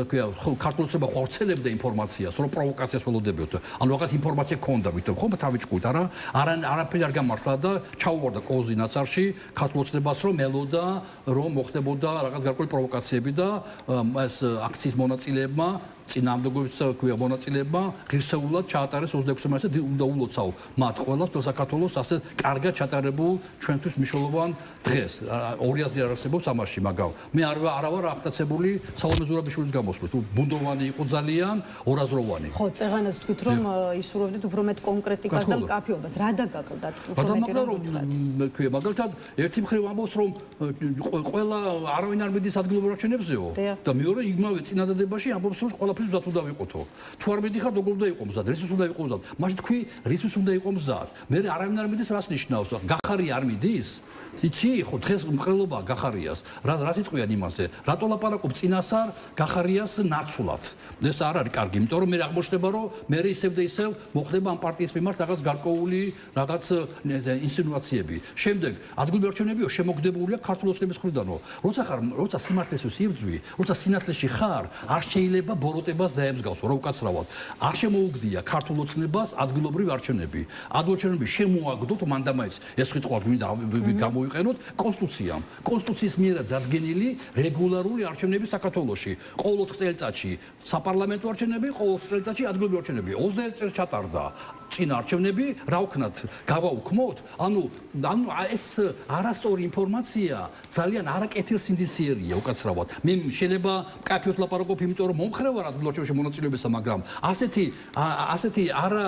ქვია ქართულ ოცნება ხორცელებდა ინფორმაციას, რომ პროვოკაციას ველოდებიოთ. ანუ რაღაც ინფორმაცია ქონდა, ვითომ ხომ თავი ჭკუით, არაფერი არ გამართლა და ჩაუვარდა კოზი ნაცარში ქართულ ოცნებას რომ ელოდა რომ მოხდებოდა რაღაც გარკვეული პროვოკაციები და ეს აქციის მონაწილეებმა წინამდებობს ქვია მონაწილეებმა ღირსეულად ჩაატარეს 26 მაისზე უნდა ულოცავ მათ ყველას საქართველოს ასე კარგად ჩატარებულ ჩვენთვის მნიშვნელოვან დღეს 200 არ არსებობს ამაში მაგალ მე არა ვარ აღტაცებული სალომე ზურაბიშვილის გამოსვლით ბუნდოვანი იყო ძალიან ორაზროვანი ხო წეღანას თქვით რომ ისურვებდით უფრო მეტ კონკრეტიკას და მკაფიობას რა დაგაკლდათ უფრო მეტი რომ ქვია მაგალითად ერთი მხრივ ამბობს რომ ყველა არავინ არ მიდის ადგილობრივ არჩევნებზეო და მეორე იმავე წინადადებაში ამბობს რომ ყველა მზად უნდა ვიყოთო. თუ არ მიდიხარ, როგორ უნდა იყო მზად? რისთვის უნდა იყო მზად? მაშინ თქვი, რისთვის უნდა იყო მზად? მე არავინ არ მიდის, რას ნიშნავს? გახარია არ მიდის? იცი, ხო დღეს მყრელობა გახარიას. რა სიტყვიან იმაზე? რატო ლაპარაკობ წინასარ გახარიას ნაცვლად? ეს არ არის კარგი, იმიტომ რომ მე აღმოჩნდება, რომ მე ისევ და ისევ მოხდება ამ პარტიის მიმართ რაღაც გარკვეული რაღაც ინსინუაციები. შემდეგ ადგილობრივი არჩევნებიო შემოგდებულია ქართულ ოცნების მხრიდანო. როცა სიმართლეს ვსიბძვი, როცა სინათლეში ხარ, არ შეიძლება ბოროტე წარმატებას დაემსგავსო, რომ უკაცრავად არ შემოუგდია ქართულ ოცნებას ადგილობრივი არჩევნები. ადგილობრივი შემოაგდოთ მანდამაიც ეს სიტყვა გამოიყენოთ კონსტიტუციამ. კონსტიტუციის მიერ დადგენილი რეგულარული არჩევნები საქართველოში. ყოველ 4 წელიწადში საპარლამენტო არჩევნები, ყოველ 4 წელიწადში ადგილობრივი არჩევნები. 21 წელს ჩატარდა წინა არჩევნები, რა ვქნათ, გავაუქმოთ? ანუ ეს არასწორი ინფორმაცია ძალიან არაკეთილსინდისიერია უკაცრავად. მე შეიძლება კაფეოთ ლაპარაკობ, იმიტომ რომ მომხრე ვარ ადგილობრივი მონაწილეობისა, მაგრამ ასეთი არა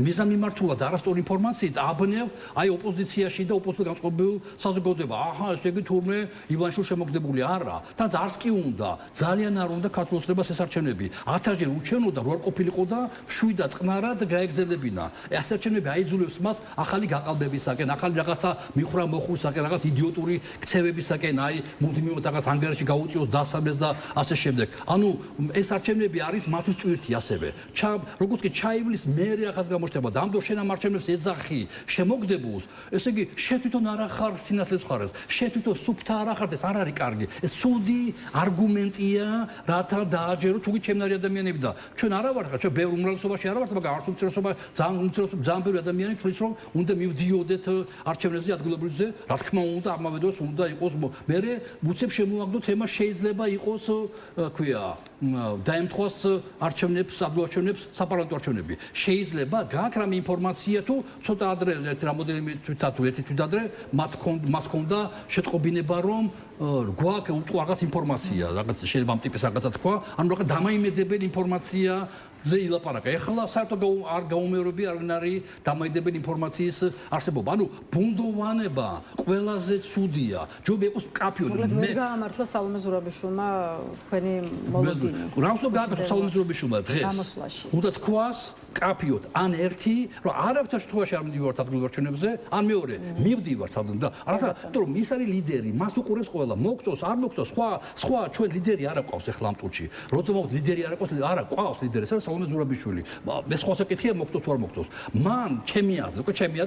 მიზანმიმართულად არასწორი ინფორმაციით აბნევ აი ოპოზიციაში და ოპოზიციურ განწყობილ საზოგადოება. აჰა, ესე იგი თურმე ივანიშვილი შემოგდებული არა. თან არც კი უნდა, ძალიან არ უნდა ქართულ ოცნებას ეს არჩევნები. 1000-ჯერ უჩვენოდა, რო არ ყოფილიყო და შვი და წყნარად გაეგზელებინა. ეს არჩევნები აიძულებს მას ახალი გაყალბებისაკენ, ახალი რაღაცა მიხრა მოხურისაკენ, რაღაც იდიოტური ქცევებისაკენ, აი მუდმივად რაღაც ანგარიში გაუწიოს დასაბეს და ასე შემდეგ. ანუ ეს არჩევნები არის მათთვის ტვირთი ასევე. როგორც კი ჩაივლის მერე ახაც გამოჩნდება და ამდენ შენ ამ არჩევნებს ეძახი შემოგდებულს, ესე იგი შენ თვითონ არ ახარ სინათლეს ხარეს, შენ თვითონ სუფთა არ ახარ, ეს არ არის კარგი. ეს სუდი არგუმენტია, რათა დააჯერო თუგი ჩემნარი ადამიანები და ჩვენ არა ვართ ხა, ჩვენ ბევრ უმრავლესობაში არა ვართ, მაგრამ არც უმცირესობა ძალიან ბევრი ადამიანი თulis რომ უნდა მივდიოდეთ არჩევნებზე ადგილობრივზე, რა თქმა უნდა, ამავე დროს უნდა იყოს მერე უცებ შემოაგდო თემა შეიძლება იყოს ქვია დაემთხოს არჩევნებს, ადგილობრივ საპარლამენტო არჩევნები. შეიძლება გააქვს რამე ინფორმაცია თუ ცოტა ადრე რამოდენიმე თვით ადრე მათ ჰქონდა შეტყობინება რომ გვაქვს რაღაც ინფორმაცია, რაღაც შეიძლება ამ ტიპის რაღაცა თქვა, ანუ რაღაც დამაიმედებელი ინფორმაცია ზე ილაპარაკა. ეხლა საერთოდ არ გაუმეორები არ არის დამაიმედებელი ინფორმაციის არსებობა. ანუ ბუნდოვანება ყველაზე ცუდია. ჯობია იყოს კაფეო. მე გაამართლა სალომე ზურაბიშვილმა თქვენი მოლოდინი. რა უნდა გააკეთოს სალომე ზურაბიშვილმა დღეს? უნდა თქვას კაფეოთ ან ერთი, რომ არავითარ შემთხვევაში არ მივდივართ ადგილობრივ არჩევნებზე, ან მეორე, მივდივართ სამდენ და რათა, იმიტომ რომ ის არის ლიდერი, მას უყურებს ყველა, მოგწოს, არ მოგწოს, სხვა ჩვენ ლიდერი არ აყავს ახლა ამ წუთში. როცა მოგწ ლიდერი არ აყავს, არა, ყავს ლიდერი, ეს არის სალომე ზურაბიშვილი. მე სხვა საკითხია მოგწოს თუ არ მოგწოს. მან ჩემი აზრი,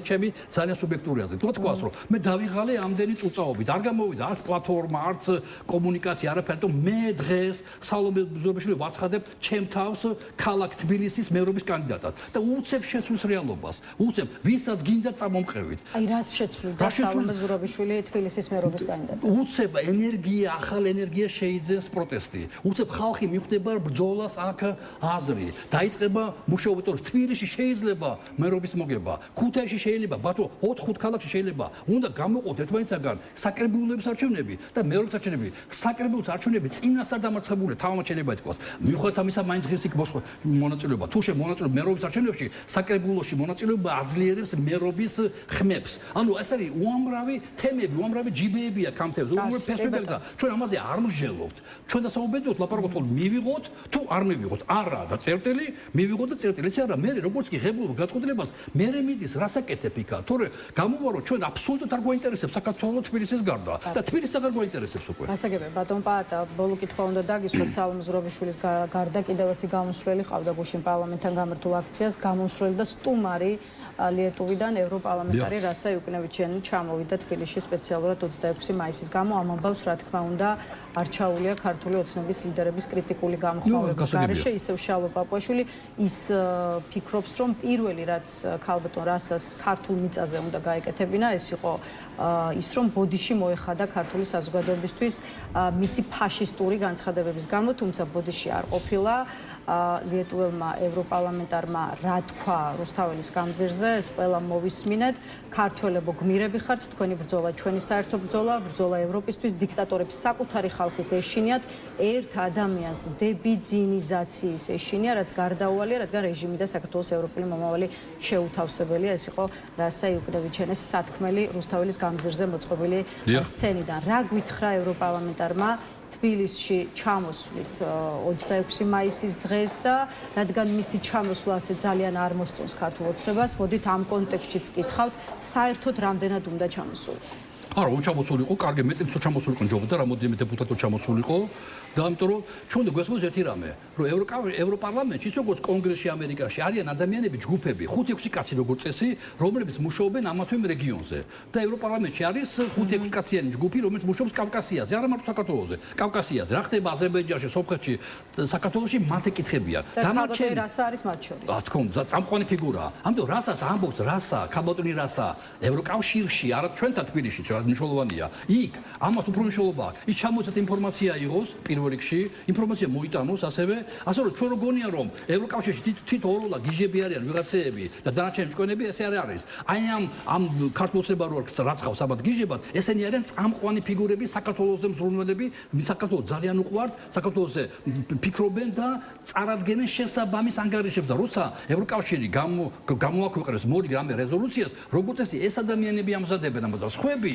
ჩემი ძალიან სუბიექტური აზრი. თქვას რომ მე დავიღალე ამდენი წუწაობით, არ გამოვიდა არც პლატფორმა, არც კომუნიკაცია, არაფერი, თუმცა მე დღეს სალომე ზურაბიშვილი ვაცხადებ ჩემ თავს ქალაქ თბილისის მერობის კანდიდატად. და უცებ შეცვლის რეალობას. უცებ ვისაც გინდა წამომყევით. აი რას შეცვლიდა სალომე ზურაბიშვილი თბილისის მერობის კანდიდატად? უცებ ენერგია, ახალ ენერგია შეიძენს პროტესტი. უცებ ხალხი მიხვდება ბრძოლას აქ აზრი. დაიწყება მუშაობა, თორე თბილისში შეიძლება მერობის მოგება. ქუთაისში შეიძლება, ბათუმ 4-5 ქალაქში შეიძლება. უნდა გამოყოთ ერთმანეთსაგან საკრებულოების არჩევნები და მერობის არჩევნები. საკრებულოს არჩევნები წინასწარ დამარცხებული, თავად შეიძლება ითქვას. მიუხედავად ამისა, მაინც ღირს იქ მონაწილეობა. თუ შემონაწილეობა მერობის არჩევნებში, საკრებულოში მონაწილეობა აძლიერებს მერობის ხმებს. ანუ ეს არის უამრავი თემები, უამრავი ჯიბეებია კამთებზე, უამრავი ფესვები და ჩვენ ამაზე არ მსჯელობთ. ჩვენ დასამოբედოთ ლაპარაკობთ, რომ მივიღოთ თუ არ მივიღოთ. არა და წერტილი, მივიღოთ და წერტილი. ეს არა, მე როგორც კი ღებულობ გაწყობილებას, მე მიდის რასაკეთებ იქა. თორე გამოვა რომ ჩვენ აბსოლუტურად არ გვაინტერესებს საქართველოს თბილისის გარდა და თბილისს აღარ გვაინტერესებს უკვე. გასაგებია, ბატონ პაატა, ბოლო კითხვა უნდა დაგისვათ სალომე ზურაბიშვილის გარდა კიდევ ერთი გამოსვლელი ყავდა გუშინ პარლამენტთან გამართულ აქციას, გამოსვლელი და სტუმარი ლიეტუვიდან ევროპარლამენტარი რასა იუკნევიჩიანი ჩამოვიდა თბილისში სპეციალურად 26 მაისის გამო. ამ ამბავს რა თქმა უნდა არჩაულია ქართული ოცნების ლიდერების კრიტიკული გამოხმაურების გარეშე. ისევ შალო პაპუაშვილი ის ფიქრობს, რომ პირველი რაც ქალბატონ რასას ქართულ მიწაზე უნდა გაეკეთებინა, ეს იყო ის რომ ბოდიში მოეხადა ქართული საზოგადოებისთვის მისი ფაშისტური განცხადებების გამო, თუმცა ბოდიში არ ყოფილა. ლიეტუველმა ევროპარლამენტარმა რა თქვა რუსთაველის გამზირზე, ეს ყველა მოვისმინეთ. ქართველებო გმირები ხართ, თქვენი ბრძოლა ჩვენი საერთო ბრძოლა, ბრძოლა ევროპისთვის, დიქტატორებს საკუთარი ხალხის ეშინიათ, ერთ ადამიანს დებიძინიზაციის ეშინია, რაც გარდაუვალია, რადგან რეჟიმი და საქართველოს ევროპული მომავალი შეუთავსებელია. ეს იყო რასა იუკნევიჩენის სათქმელი რუსთაველის გამზირზე მოწყობილი სცენიდან. რა გვითხრა ევროპარლამენტარმა თბილისში ჩამოსვლით 26 მაისის დღეს და რადგან მისი ჩამოსვლა ასე ძალიან არ მოსწონს ქართულ ოცნებას, მოდით ამ კონტექსტშიც კითხავთ, საერთოდ რამდენად უნდა ჩამოსულიყო? არა, ჩამოსულიყო, კარგი, მეტიც ჩამოსულიყო ჯობდა, რამოდენიმე დეპუტატო ჩამოსულიყო და ამიტომ რომ ჩვენ გვესმოს ერთი რამე, რომ ევროპარლამენტში ის როგორც კონგრესში ამერიკაში არიან ადამიანები, ჯგუფები, 5-6 კაცი როგორც წესი, რომლებიც მუშაობენ ამათვე რეგიონზე. და ევროპარლამენტში არის 5-6 კაციანი ჯგუფი, რომელიც მუშაობს კავკასიაზე, არა მარტო საქართველოზე, კავკასიაზე. რა ხდება აზერბაიჯანში, სომხეთში, საქართველოში მათ ეკითხებია. დანარჩენი რასა არის მათ შორის? რა თქმა უნდა, წამყვანი ფიგურაა. ამიტომ რასაც ამბობს რასა, ქაბატონი რასა, ევროკავშირში, არა ჩვენთან თბილისში, რა მნიშვნელოვანია. იქ ამას უფრო მნიშვნელობა აქვს. ის ჩამოწეთ ინფორმაცია იღოს პირველ რიგში, ინფორმაცია მოიტანოს ასევე, ასე რომ ჩვენ როგორია რომ ევროკავშირში თითოეულ გიჟები არიან ვიღაცეები და დანარჩენი ჭკვენები ესე არ არის. აი ამ ქართულსება რო რაც ხავს ამათ გიჟებად, ესენი არიან წამყვანი ფიგურები საქართველოს მზრუნველები, საქართველოს ძალიან უყვართ, საქართველოსზე ფიქრობენ და წარადგენენ შესაბამის ანგარიშებს და როცა ევროკავშირი გამოაქვეყნებს მოდი რამე რეზოლუციას, როგორც წესი ეს ადამიანები ამზადებენ ამას და სხვები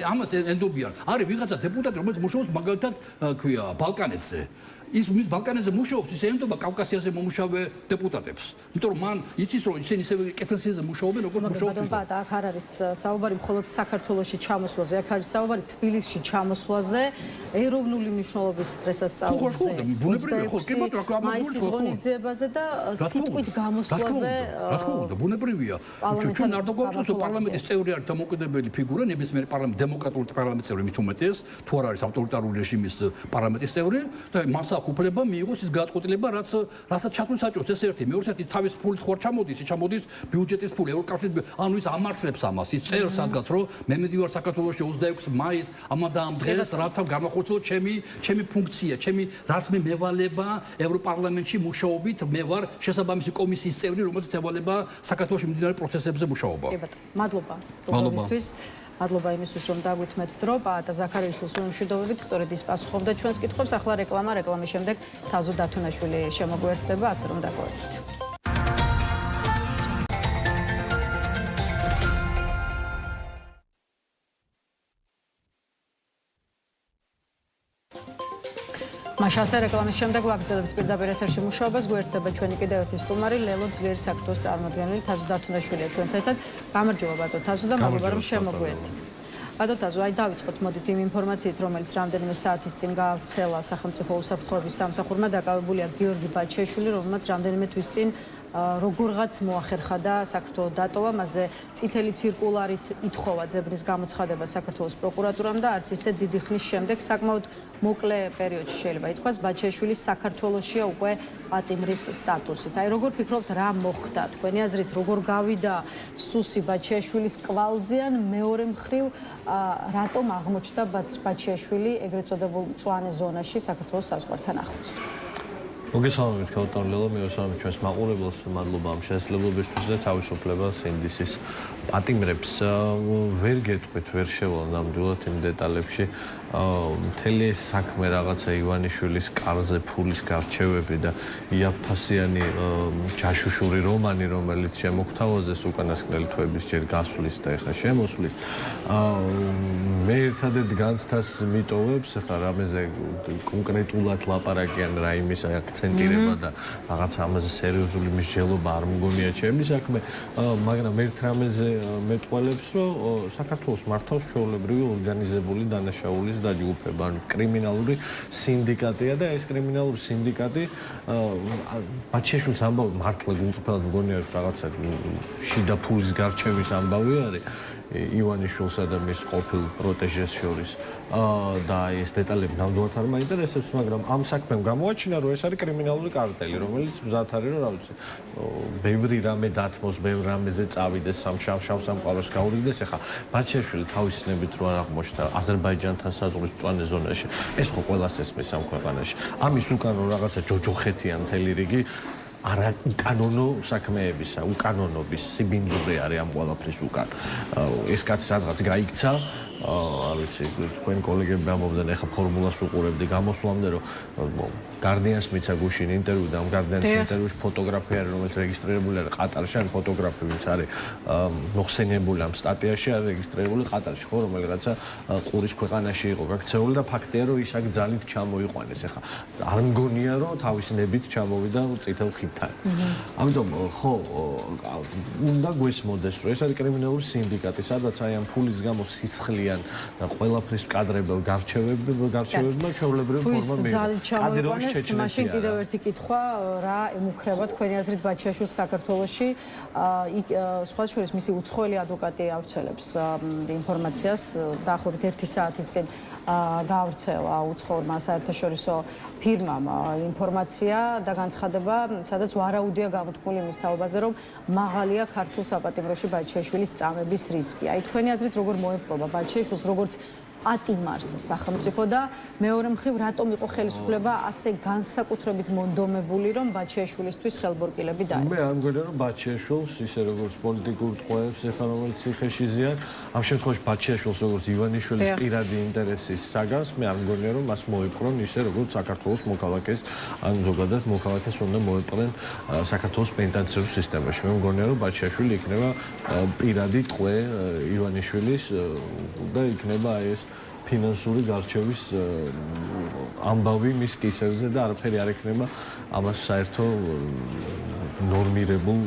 ამას ენდობიან. არის ვიღაცა დეპუტატი, რომელიც მუშაობს მაგალითად, ქვია, ბალკანეთზე. ის ბალკანეთზე მუშაობს, ის ენდობა კავკასიაზე მომუშავე დეპუტატებს. იმიტომ რომ მან იცის რომ ისინი ისე კეთილსინზე მუშაობენ, როგორც მუშაობენ. მაგრამ აქ არ არის საუბარი მხოლოდ საქართველოში ჩამოსვლაზე, აქ არის საუბარი თბილისში ჩამოსვლაზე, ეროვნული მნიშვნელობის დღესასწაულზე. მაისის ღონისძიებაზე და სიტყვით გამოსვლაზე. რა თქმა უნდა, ბუნებრივია. ჩვენ არ დაგვაქვს რომ პარლამენტის წევრი არის დამოუკიდებელი ფიგურა, ნებისმიერი პარლამენტ დემოკრატიული პარლამენტის წევრი მით უმეტეს, თუ არ არის ავტორიტარული რეჟიმის პარლამენტის წევრი და მას უფლება მიიღოს ის გადაწყვეტილება, რასაც ჩათვლით საჭიროს. ეს ერთი, მეორე თავის ფულით ხوار ჩამოდის ბიუჯეტის ფული, ევროკავშირის, ანუ ის ამართლებს ამას, ის წერს სადღაც, რომ მე მივიდივარ საქართველოში 26 მაისს, ამადა ამ დღეს, რათა გამახორციელო ჩემი ფუნქცია, რაც მე მევალება ევროპარლამენტში მუშაობით, მე ვარ შესაბამისი კომისიის წევრი, რომელიც ევალება საქართველოში მიმდინარე პროცესებზე მუშაობა. კი ბატონო, მადლობა სტუმრობისთვის. მადლობა იმისთვის, რომ დაგვითმეთ დრო, პაატა ზაქარიშვილს ვიმშვიდობებით, სწორედ ის პასუხობდა ჩვენს კითხვებს. ახლა რეკლამის შემდეგ თაზო დათუნაშვილი შემოგვერთდება, ასე რომ დაგვერდით. მაშასე რეკლამის შემდეგ ვაგრძელებთ პირდაპირ ეთერში მუშაობას. გვერდდება ჩვენი კიდევ ერთი სტუმარი, ლელო ძლიერი საქართველოს წარმომადგენელი თაზო დათუნაშვილია ჩვენთან ერთად. გამარჯობა ბატონო თაზო და მადლობა რომ შემოგვერდით. ბატონო თაზო, აი დავიწყოთ მოდით იმ ინფორმაციით, რომელიც რამდენიმე საათის წინ გავრცელა სახელმწიფო უსაფრთხოების სამსახურმა, დაკავებულია გიორგი ბაჩიაშვილი, რომელმაც რამდენიმე თვის წინ როგორღაც მოახერხა და საქართველოს დატოვა, მასზე წითელი ცირკულარით ითხოვა ძებრის გამოცხადება საქართველოს პროკურატურამ და არც ისე დიდი ხნის შემდეგ, საკმაოდ მოკლე პერიოდში შეიძლება ითქვას, ბაჩიაშვილის საქართველოსია უკვე პატიმრის სტატუსით. აი როგორ ფიქრობთ, რა მოხდა თქვენი აზრით, როგორ გავიდა სუსი ბაჩიაშვილის კვალზე ან მეორე მხრივ რატომ აღმოჩნდა ბაჩიაშვილი ეგრეთ წოდებულ მწვანე ზონაში საქართველოს საზღვართან ახლოს? მოგესალმებით ქალბატონო, მივესალმებით ჩვენს მაყურებელს, მადლობა ამ შესაძლებლობისთვის და თავისუფლებას ინდისის პატიმრებს ვერ გეტყვით, ვერ შევალ ნამდვილად იმ დეტალებში. მთელი ეს საქმე რაღაცა ივანიშვილის კარზე ფულის გარჩევები და იაფფასიანი ჯაშუშური რომანი, რომელიც შემოგთავაზეს უკანასკნელი თვეების ჯერ გასვლის და ეხლა შემოსვლის. მე ერთადერთ განცდას მიტოვებს, ეხლა რამეზე კონკრეტულად ლაპარაკიან რა იმის აქცენტირება და რაღაც ამაზე სერიოზული მსჯელობა არ მგონია ჩემი საქმე, მაგრამ ერთ რამეზე მეტყველებს, რომ საქართველოს მართავს ჩვეულებრივი ორგანიზებული დანაშაულის დაჯგუფება, ანუ კრიმინალური სინდიკატია და ეს კრიმინალური სინდიკატი ბაჩიაშვილის ამბავი მართლა გულწრფელად მგონია რომ რაღაცა შიდა ფულის გარჩევის ამბავი არის ივანიშვილსა და მის ყოფილ პროტეჟეს შორის და ეს დეტალები ნამდვილად არ მაინტერესებს, მაგრამ ამ საქმემ გამოაჩინა, რომ ეს არის კრიმინალური კარტელი, რომელიც მზად არის, რომ რა ვიცი, ბევრი რამე დათმოს, ბევრ რამეზე წავიდეს, სამშავ სამყაროს გაურიგდეს. ეხლა ბაჩიაშვილი თავის ნებით რო არ აღმოჩნდა აზერბაიჯანთან საზღვრის მწვანე ზონაში, ეს ხო ყველას ესმის ამ ქვეყანაში. ამის უკანონო რაღაცა ჯოჯოხეთია მთელი რიგი არა უკანონო საქმეებისა, უკანონობის სიბინძურე არის ამ ყველაფრის უკან. ეს კაცი სადღაც გაიქცა, არ ვიცი, თქვენი კოლეგები ამბობდნენ, ეხა ფორმულას უყურებდი გამოსვლამდე, რომ გარდიანს მიცა გუშინ ინტერვიუ და ამ გარდიანის ინტერვიუში ფოტოგრაფია არის, რომელიც რეგისტრირებული არის ყატარში, არის ფოტოგრაფი, ვინც არის მოხსენებული ამ სტატიაში, არის რეგისტრირებული ყატარში, ხო, რომელიღაცა ყურის ქვეყანაში იყო გაქცეული და ფაქტია, რომ ის აქ ძალით ჩამოიყვანეს. ეხა არ მგონია, რომ თავის ნებით ჩამოვიდა წითელ ხიდთან. ამიტომ ხო, უნდა გვესმოდეს, რომ ეს არის კრიმინალური სინდიკატი, სადაც აი ამ ფულის გამო სისხლი არიან ყველაფრის კადრებელ გარჩევებმა ჩვეულებრივი ფორმა მიიღო. მაშინ კიდევ ერთი კითხვა რა ემუქრება თქვენი აზრით ბაჩიაშვილს საქართველოში სხვა შორის მისი უცხოელი ადვოკატი ავრცელებს ინფორმაციას დაახლოებით 1 საათის წინ გაავრცელა უცხოურმა საერთაშორისო ფირმამ ინფორმაცია და განცხადება, სადაც ვარაუდია გამოთქმული მის თაობაზე, რომ მაღალია ქართულ საპატიმროში ბაჩიაშვილის წამების რისკი. აი თქვენი აზრით როგორ მოეპყრობა ბაჩიაშვილს როგორც პატიმარს სახელმწიფო და მეორე მხრივ რატომ იყო ხელისუფლება ასე განსაკუთრებით მონდომებული, რომ ბაჩიაშვილისთვის ხელბორკილები დაეცა? მე არ მგონია რომ ბაჩიაშვილს ისე როგორც პოლიტიკურ ტყვეებს ეხლა რომელიც ციხეში ზიან, ამ შემთხვევაში ბაჩიაშვილს როგორც ივანიშვილის პირადი ინტერესის საგანს, მე არ მგონია რომ მას მოეპყრონ ისე როგორც საქართველოს მოქალაქეს, ან ზოგადად მოქალაქეს უნდა მოეპყრენ საქართველოს პენიტენციარულ სისტემაში. მე მგონია რომ ბაჩიაშვილი იქნება პირადი ტყვე ივანიშვილის და იქნება ეს ფინანსური გარჩევის ამბავი მის კისერზე და არაფერი არ ექნება ამას საერთო ნორმირებულ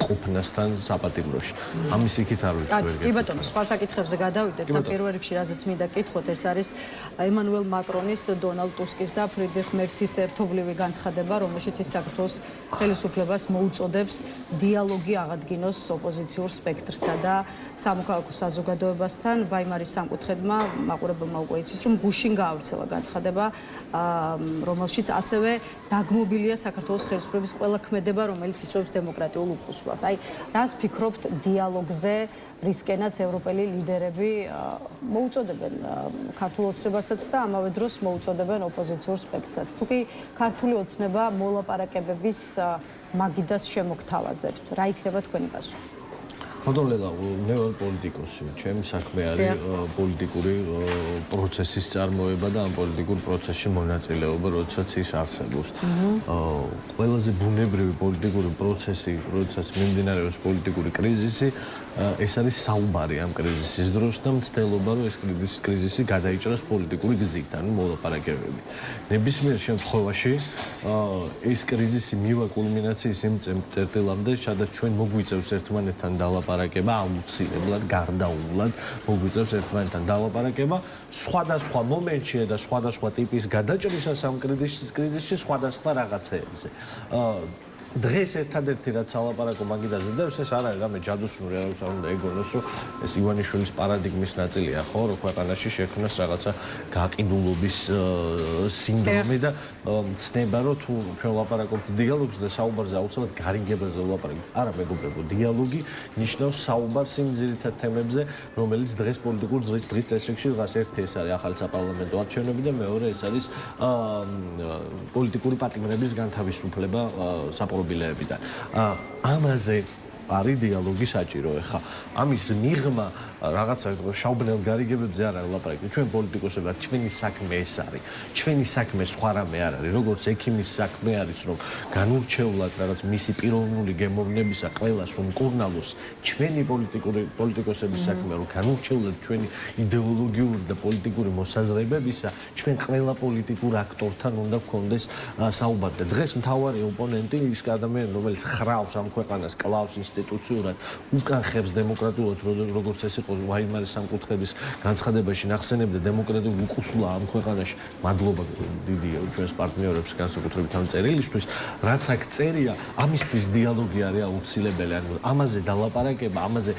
ყოფნასთან საპატიმროში. ამის იქით არ ვიცი ვერ კი ბატონო, სხვა საკითხებზე გადავიდეთ და პირველ რიგში რაზეც მინდა კითხოთ, ეს არის ემანუელ მაკრონის, დონალდ ტუსკის და ფრიდრიხ მერცის ერთობლივი განცხადება, რომელშიც ის საქართველოს ხელისუფლებას მოუწოდებს დიალოგი აღადგინოს ოპოზიციურ სპექტრსა და სამოქალაქო საზოგადოებასთან. ვაიმარის სამკუთხედმა მაყურებელმა უკვე იცის, რომ გუშინ გაავრცელა განცხადება, რომელშიც ასევე დაგმობილია საქართველოს ხელისუფლების ყველა ქმედება, რომელიც იწვევს დემოკრატიულ უფლოსვლას. აი, რას ფიქრობთ დიალოგზე, რისკენაც ევროპელი ლიდერები მოუწოდებენ ქართულ ოცნებასაც და ამავე დროს მოუწოდებენ ოპოზიციურ სპექტრსაც. თუ კი ქართული ოცნება მოლაპარაკებების მაგიდას შემოგთავაზებთ, რა იქნება თქვენი პასუხი? ხოდოლელა, მე ვარ პოლიტიკოსი, ჩემი საქმე არის პოლიტიკური პროცესის წარმოება და ამ პოლიტიკურ პროცესში მონაწილეობა, როდესაც ის არსებობს. ყველაზე ბუნებრივი პოლიტიკური პროცესი, როდესაც მიმდინარეობს პოლიტიკური კრიზისი, ეს არის საუბარი ამ კრიზისის დროს და მცდელობა, რომ ეს კრიზისი გადაიჭრას პოლიტიკური გზით, ანუ მოლაპარაკებები. ნებისმიერ შემთხვევაში ეს კრიზისი მივა კულმინაციის იმ წერტილამდე, სადაც ჩვენ მოგვიწევს ერთმანეთთან დალაპარაკება, აუცილებლად გარდაუვლად მოგვიწევს ერთმანეთთან დალაპარაკება, სხვადასხვა მომენტში და სხვადასხვა ტიპის გადაჭრისას ამ კრიზისში სხვადასხვა რაღაცეებზე. დღეს ერთადერთი რაც ალაპარაკო მაგიდაზე დევს, ეს არ არის რამე ჯადოსნური, არ უნდა ეგონოს, რომ ეს ივანიშვილის პარადიგმის ნაწილია, ხო, რომ ქვეყანაში შექმნას რაღაცა გაყიდულობის სინდრომი და ცნება, რომ თუ ჩვენ ვლაპარაკობთ დიალოგზე და საუბარზე აუცილებლად გარიგებაზე ვლაპარაკობთ. არა, მეგობრებო, დიალოგი ნიშნავს საუბარს იმ ძირითად თემებზე, რომელიც დღეს პოლიტიკურ დღის წესრიგში დგას. ერთი ეს არის ახალი საპარლამენტო არჩევნები და მეორე ეს არის პოლიტიკური პატიმრების განთავისუფლება საპრობილეებიდან. ამაზე არის დიალოგი საჭირო. ეხლა ამის მიღმა რაღაცა შაუბნელ გარიგებებზე არ არის ლაპარაკი. ჩვენ პოლიტიკოსებად ჩვენი საქმე ეს არის. ჩვენი საქმე სხვა რამე არ არის. როგორც ექიმის საქმე არის, რომ განურჩეულად რაღაც მისი პიროვნული გემოვნებისა ყველას უმკურნალოს, ჩვენი პოლიტიკოსების საქმე რომ განურჩეულად ჩვენი იდეოლოგიური და პოლიტიკური მოსაზრებებისა, ჩვენ ყველა პოლიტიკურ აქტორთან უნდა გქონდეს საუბარი. და დღეს მთავარი ოპონენტი ის ადამიანი, რომელიც ხრავს ამ ქვეყანას, კლავს ინსტიტუციურად, უკან ხებს დემოკრატიულად, როგორც ეს იყო ვაიმარის სამკუთხედის განცხადებაში ნახსენებდა დემოკრატიულ უყუსვლა ამ ქვეყანაში. მადლობა დიდია ჩვენს პარტნიორებს განსაკუთრებით ამ წერილისთვის, რაც აქ წერია, ამისთვის დიალოგი არის აუცილებელი. ანუ ამაზე დალაპარაკება, ამაზე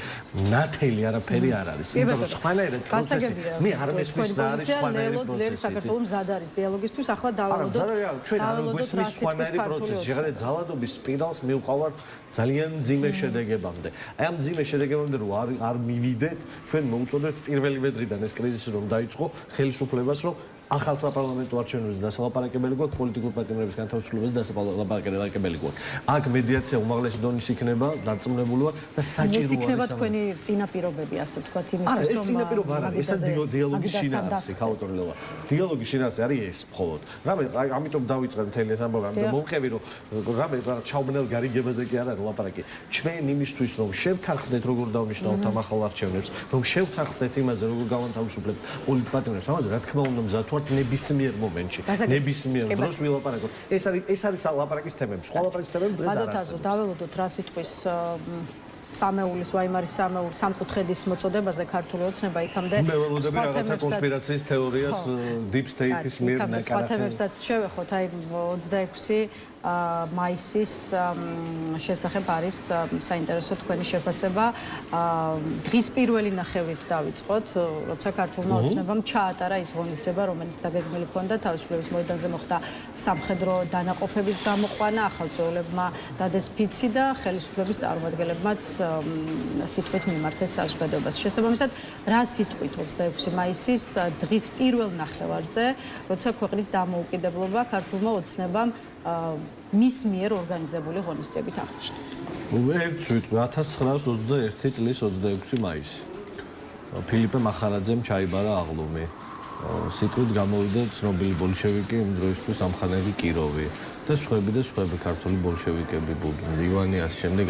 ნათელი არაფერი არ არის. იმიტომ რომ სხვანაირად პროცესი მე არ მესმის რა არის სხვანაირი პროცესი. საქართველოს მზად არის დიალოგისთვის, ახლა დავალოდოთ. ჩვენ არ გვესმის სხვანაირი პროცესი. შეღადე ძალადობის სპირალს მივყავართ ძალიან მძიმე შედეგებამდე. აი ამ მძიმე შედეგებამდე რომ არ მივიდეთ, ჩვენ მოუწოდებთ პირველივე დღიდან ეს კრიზისი რომ დაიწყო, ხელისუფლებას რომ ახალ საპარლამენტო არჩევნებზე დასალაპარაკებელი გვაქვს, პოლიტიკურ პატიმრების განთავისუფლებაზე დასალაპარაკებელი გვაქვს. აქ მედიაცია უმაღლესი დონის იქნება, დარწმუნებული ვარ და საჭირო არის. ეს იქნება თქვენი წინაპირობები, ასე ვთქვათ, იმისთვის, რომ ეს წინაპირობა არა, ეს დიალოგის შინაარსი, ხალხურლევა. დიალოგის შინაარსი არის ეს მხოლოდ. რამე ამიტომ დავიწყებ მთელი ეს ამბავი, ამიტომ მომყევი, რომ რამე ჩაუბნელ გარიგებაზე კი არ არის ლაპარაკი. ჩვენ იმისთვის, რომ შევთანხმდეთ, როგორ დავნიშნავთ ამ ახალ არჩევნებს, რომ შევთანხმდეთ იმაზე, როგორ გავანთავისუფლებთ პოლიტიკურ პატიმრებს, ამაზე რა თქმა უნდა მზად ვართ ნებისმიერ მომენტში, ნებისმიერ დროს ვილაპარაკოთ. ეს არის ლაპარაკის თემები. სხვა ლაპარაკის თემები დღეს არ არსებობს. დაველოდოთ რა სიტყვის სამეულის ვაიმარის სამკუთხედის მოწოდებაზე ქართული ოცნება იქამდე მე ველოდები რაღაცა კონსპირაციის თეორიას deep state-ის მიერ ნაკარათი. სხვა თემებსაც შევეხოთ, აი 26 მაისის შესახებ არის საინტერესო თქვენი შეფასება. დღის პირველი ნახევრით დავიწყოთ, როცა ქართულმა ოცნებამ ჩაატარა ის ღონისძიება, რომელიც დაგეგმილი ჰქონდა თავისუფლების მოედანზე მოხდა სამხედრო დანაყოფების გამოყვანა, ახალწეულებმა დადეს ფიცი და ხელისუფლების წარმომადგენლებმაც სიტყვით მიმართეს საზოგადოებას. შესაბამისად, რა სიტყვით 26 მაისის დღის პირველ ნახევარზე, როცა ქვეყნის დამოუკიდებლობა ქართულმა ოცნებამ მის მიერ ორგანიზებული ღონისძიებით აღნიშნა. ერთ სიტყვით 1921 წლის 26 მაისი. ფილიპე მახარაძემ ჩაიბარა აღლუმი. სიტყვით გამოვიდა ცნობილი ბოლშევიკი იმ დროისთვის ამხანელი კიროვი და სხვები ქართული ბოლშევიკები ბუდმ ივანიას შემდეგ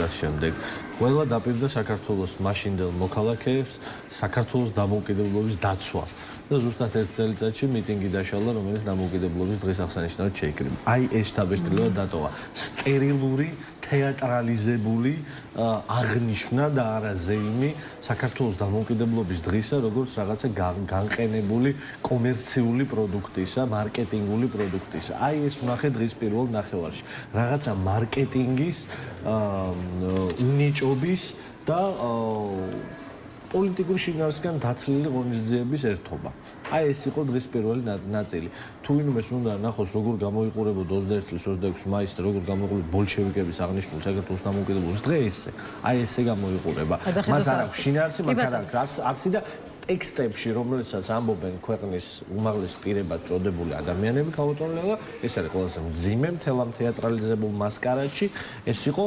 ყველა დაპირდა საქართველოს მაშინდელ მოქალაქეებს საქართველოს დამოუკიდებლობის დაცვა და ზუსტად ერთ წელიწადში მიტინგი დაშალა, რომელიც დამოუკიდებლობის დღის აღსანიშნავად შეიკრიბა. აი ეს შთაბეჭდილება დატოვა სტერილური თეატრალიზებული აღნიშვნა და არა ზეიმი საქართველოს დამოუკიდებლობის დღისა, როგორც რაღაცა განყენებული კომერციული პროდუქტისა, მარკეტინგული პროდუქტისა. აი ეს ვნახე დღის პირველ ნახევარში. რაღაცა მარკეტინგის, უნიჭობის და პოლიტიკური შინაარსისგან დაცლილი ღონისძიების ერთობა. აი ეს იყო დღის პირველი ნაწილი. თუ ვინმეს უნდა ნახოს, როგორ გამოიყურებოდა 21 წლის 26 მაისს და როგორ გამოიყურებოდა ბოლშევიკების აღნიშნული საქართველოს დამოუკიდებლობის დღე ესე. აი ესე გამოიყურება. მას არ აქვს შინაარსი, მაგრამ არცი და ტექსტებში, რომელსაც ამბობენ ქვეყნის უმაღლეს პირებად წოდებული ადამიანები ქალბატონელა, ეს არის ყველაზე მძიმე მთელ ამ თეატრალიზებულ მასკარადში, ეს იყო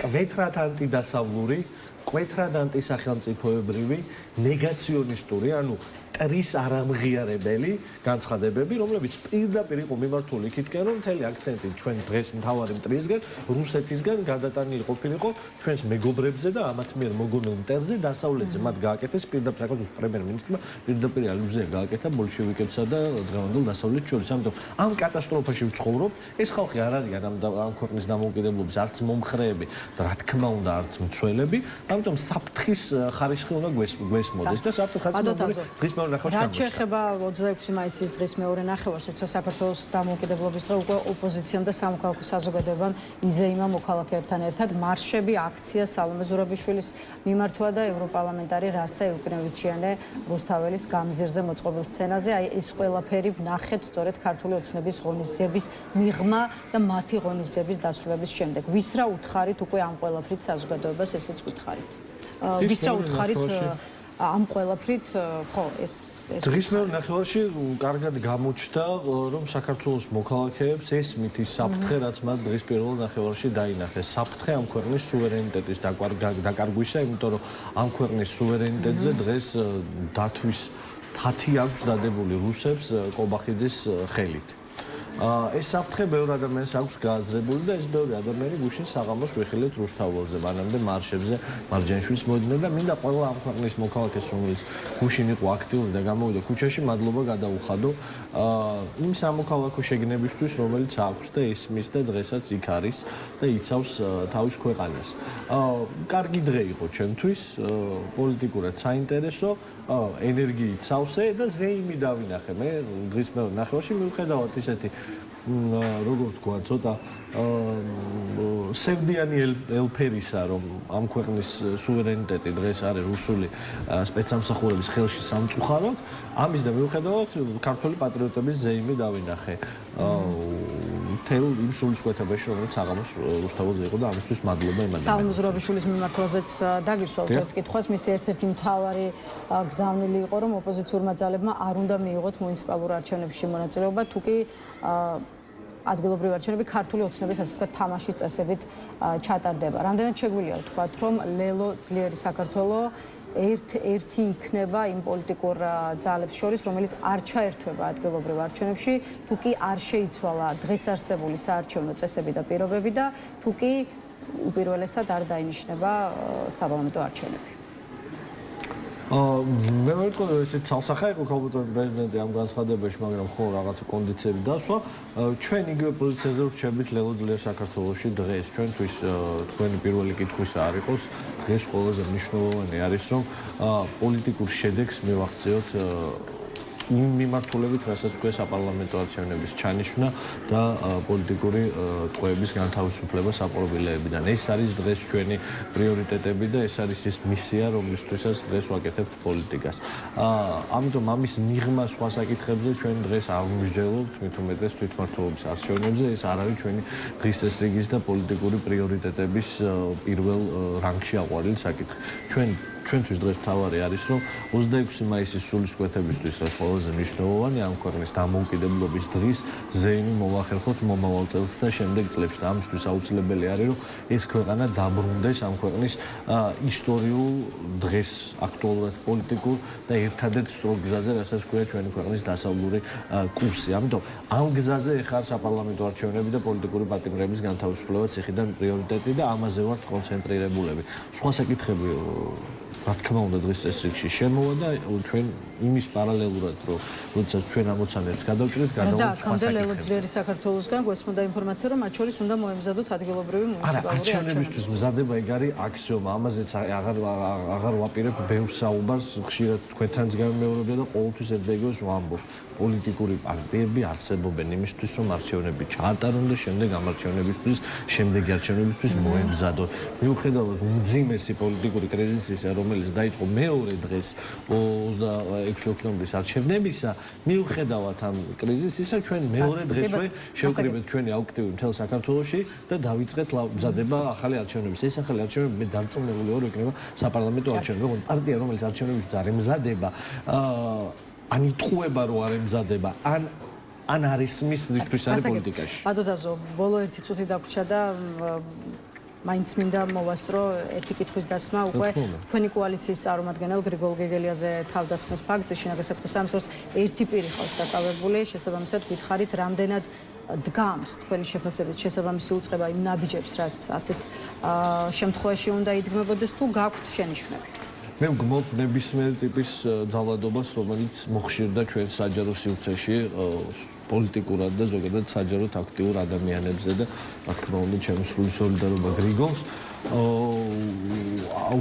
კვეთრად ანტიდასავლური, კვეთრად ანტისახელმწიფოებრივი, ნეგაციონისტური, ანუ ტრის არამღიარებელი განცხადებები, რომლებიც პირდაპირ იყო მიმართული იქითკენ, რომ მთელი აქცენტი ჩვენ დღეს მთავარი მტრისგან, რუსეთისგან გადატანილი ყოფილიყო ჩვენს მეგობრებზე და ამათ მიერ მოგონილ მტერზე დასავლეთზე მათ გააკეთეს პირდაპირ საქართველოს პრემიერ-მინისტრმა პირდაპირ ალუზია გააკეთა ბოლშევიკებსა და დღევანდელ დასავლეთს შორის. ამიტომ ამ კატასტროფაში ვცხოვრობ, ეს ხალხი არ არიან ამ ქვეყნის დამოუკიდებლობის არც მომხრეები და რა თქმა უნდა არც მცველები, ამიტომ საფრთხის ხარისხი უნდა გვესმოდეს და საფრთხის ხარისხი რაც შეეხება 26 მაისის დღის მეორე ნახევარს, როცა საქართველოს დამოუკიდებლობის დღე უკვე ოპოზიციამ და სამოქალაქო საზოგადოებამ იზეიმა მოქალაქეებთან ერთად მარშები, აქცია სალომე ზურაბიშვილის მიმართვა და ევროპარლამენტარი რასა ევგენოვიჩიანე რუსთაველის გამზირზე მოწყობილ სცენაზე. აი ეს ყველაფერი ვნახეთ სწორედ ქართული ოცნების ღონისძიების მიღმა და მათი ღონისძიების დასრულების შემდეგ. ვის რა უთხარით უკვე ამ ყველაფრით საზოგადოებას ესეც უთხარით. ვის რა უთხარით ამ ყველაფრით, ხო, ეს დღის მეორე ნახევარში კარგად გამოჩნდა, რომ საქართველოს მოქალაქეებს ესმით ის საფრთხე, რაც მათ დღის პირველ ნახევარში დაინახეს. საფრთხე ამ ქვეყნის სუვერენიტეტის დაკარგვისა, იმიტომ რომ ამ ქვეყნის სუვერენიტეტზე დღეს დათვის თათი აქვს დადებული რუსებს კობახიძის ხელით. ეს საფრთხე ბევრ ადამიანს აქვს გააზრებული და ეს ბევრი ადამიანი გუშინ საღამოს ვიხილეთ რუსთაველზე, მანამდე მარშებზე მარჯანიშვილის მოედნიდან და მინდა ყველა ამ ქვეყნის მოქალაქეს, რომელიც გუშინ იყო აქტიური და გამოვიდა ქუჩაში, მადლობა გადაუხადო იმ სამოქალაქო შეგნებისთვის, რომელიც აქვს და ისმის და დღესაც იქ არის და იცავს თავის ქვეყანას. კარგი დღე იყო ჩემთვის, პოლიტიკურად საინტერესო, ენერგიით სავსე და ზეიმი დავინახე. მე დღის მეორე ნახევარში მივხედავთ ისეთი როგორ თქვა, ცოტა სევდიანი ელფერისა, რომ ამ ქვეყნის სუვერენიტეტი დღეს არის რუსული სპეცსამსახურების ხელში სამწუხაროდ, ამის და მიუხედავად ქართული პატრიოტების ზეიმი დავინახე. მთელ იმ სულისკვეთებაში, რომელიც საღამოს რუსთაველზე იყო და ამისთვის მადლობა იმ ადამიანებს. სალომე ზურაბიშვილის მიმართვაზეც დაგისვათ ერთ კითხვას, მისი ერთ-ერთი მთავარი გზავნილი იყო, რომ ოპოზიციურმა ძალებმა არ უნდა მიიღოთ მუნიციპალურ არჩევნებში მონაწილეობა, თუკი ადგილობრივი არჩევნები ქართული ოცნების ასე ვთქვათ თამაშის წესებით ჩატარდება. რამდენად შეგვიძლია ვთქვათ, რომ ლელო ძლიერი საქართველო ერთ-ერთი იქნება იმ პოლიტიკურ ძალებს შორის, რომელიც არ ჩაერთვება ადგილობრივ არჩევნებში, თუ კი არ შეიცვალა დღეს არსებული საარჩევნო წესები და პირობები და თუ კი უპირველესად არ დაინიშნება საპარლამენტო არჩევნები. მე ვიტყვი რომ ესეც ცალსახე იყო ქალბატონი პრეზიდენტი ამ განცხადებაში, მაგრამ ხო რაღაცა კონდიციები დასვა. ჩვენ იგივე პოზიციაზე ვrჩებით ლელოძლია საქართველოში დღეს. ჩვენთვის თქვენი პირველი კითხვისა არ იყოს. დღეს ყველაზე მნიშვნელოვანი არის რომ პოლიტიკურ შედეგს მივახციოთ იმ მიმართულებით, რასაც ქვია საპარლამენტო არჩევნების ჩანიშვნა და პოლიტიკური ტყვეების განთავისუფლება საპრობილეებიდან. ეს არის დღეს ჩვენი პრიორიტეტები და ეს არის ის მისია, რომლისთვისაც დღეს ვაკეთებთ პოლიტიკას. ამიტომ ამის მიღმა სხვა საკითხებზე ჩვენ დღეს არ ვმსჯელობთ, მით უმეტეს თვითმმართველობის არჩევნებზე. ეს არ არის ჩვენი დღის წესრიგის და პოლიტიკური პრიორიტეტების პირველ რანგში აყვანილი საკითხი. ჩვენთვის დღეს მთავარი არის რომ 26 მაისის სულისკვეთებისთვის რაც ყველაზე მნიშვნელოვანი ამ ქვეყნის დამოუკიდებლობის დღის ზეიმი მოვახერხოთ მომავალ წელს და შემდეგ წლებში და ამისთვის აუცილებელი არის რომ ეს ქვეყანა დაბრუნდეს ამ ქვეყნის ისტორიულ დღეს აქტუალურად პოლიტიკურ და ერთადერთ სწორ გზაზე რასაც ქვია ჩვენი ქვეყნის დასავლური კურსი. ამიტომ ამ გზაზე ეხარ საპარლამენტო არჩევნები და პოლიტიკური პატიმრების განთავისუფლება ციხიდან პრიორიტეტი და ამაზე ვართ კონცენტრირებულები. სხვა საკითხები რა თქმა უნდა დღეს წესრიგში შემოვა და ჩვენ იმის პარალელურად რომ როდესაც ჩვენ ამოცანებს გადავჭრით გადავუწყოთ სხვა საკითხებზე. ლელოძლიერი საქართველოსგან გვესმოდა ინფორმაცია რომ მათ შორის უნდა მოემზადოთ ადგილობრივი მუნიციპალური არჩევნებისთვის მზადება ეგ არის აქსიომა. ამაზეც აღარ ვაპირებ ბევრ საუბარს, ხშირად თქვენთანაც გამეორებია და ყოველთვის ერთდაიგივეს ვამბობ. პოლიტიკური პარტიები არსებობენ იმისთვის, რომ არჩევნები ჩაატარონ და შემდეგ ამ არჩევნებისთვის, შემდეგი არჩევნებისთვის მოემზადონ. მიუხედავად უმძიმესი პოლიტიკური კრიზისისა, რომელიც დაიწყო მეორე დღეს 26 ოქტომბრის არჩევნებისა, მიუხედავად ამ კრიზისისა, ჩვენ მეორე დღესვე შევკრიბეთ ჩვენი აქტივი მთელ საქართველოში და დავიწყეთ მზადება ახალი არჩევნების. ეს ახალი არჩევნები მე დარწმუნებული ვარ, იქნება საპარლამენტო არჩევნები. პარტია, რომელიც არჩევნებისთვის არ ემზადება, ან იტყუება რომ არ ემზადება, ან არის მისთვის არის პოლიტიკაში. ადოდაზო, ბოლო 1 წუთი დაგვრჩა და მაინც მინდა მოვასწრო ერთი კითხვის დასმა უკვე თქვენი კოალიციის წარმომადგენელ გრიგოლ გეგელიაზე თავდასხმის ფაქტზე შინაგან საქმეთა სამინისტროს ერთი პირი ხავს დაკავებული, შესაბამისად გითხარით რამდენად დგამს თქვენი შეფასებით შესაბამისი უწყება იმ ნაბიჯებს, რაც ასეთ შემთხვევაში უნდა იდგმებოდეს თუ გაქვთ შენიშვნები? მე ვგმობ ნებისმიერ ტიპის ძალადობას, რომელიც მოხშირდა ჩვენ საჯარო სივრცეში პოლიტიკურად და ზოგადად საჯაროდ აქტიურ ადამიანებზე და რა თქმა უნდა ჩემი სრული სოლიდარობა გრიგოლს.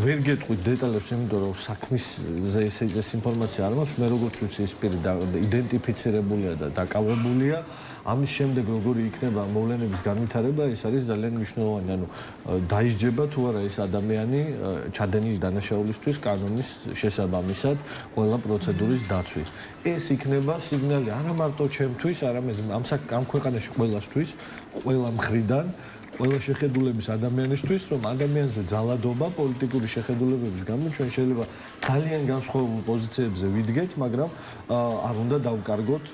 ვერ გეტყვით დეტალებს, იმიტომ რომ საქმისზე ეს ინფორმაცია არ მაქვს. მე როგორც ვიცი, ეს პირი იდენტიფიცირებულია და დაკავებულია. ამის შემდეგ როგორი იქნება მოვლენების განვითარება, ეს არის ძალიან მნიშვნელოვანი. ანუ დაისჯება თუ არა ეს ადამიანი ჩადენილი დანაშაულისთვის კანონის შესაბამისად ყველა პროცედურის დაცვით. ეს იქნება სიგნალი არა მარტო ჩემთვის, არამედ ამ ქვეყანაში ყველასთვის, ყველა მხრიდან, ყველა შეხედულების ადამიანისთვის, რომ ადამიანზე ძალადობა პოლიტიკური შეხედულებების გამო ჩვენ შეიძლება ძალიან განსხვავებულ პოზიციებზე ვიდგეთ, მაგრამ არ უნდა დავკარგოთ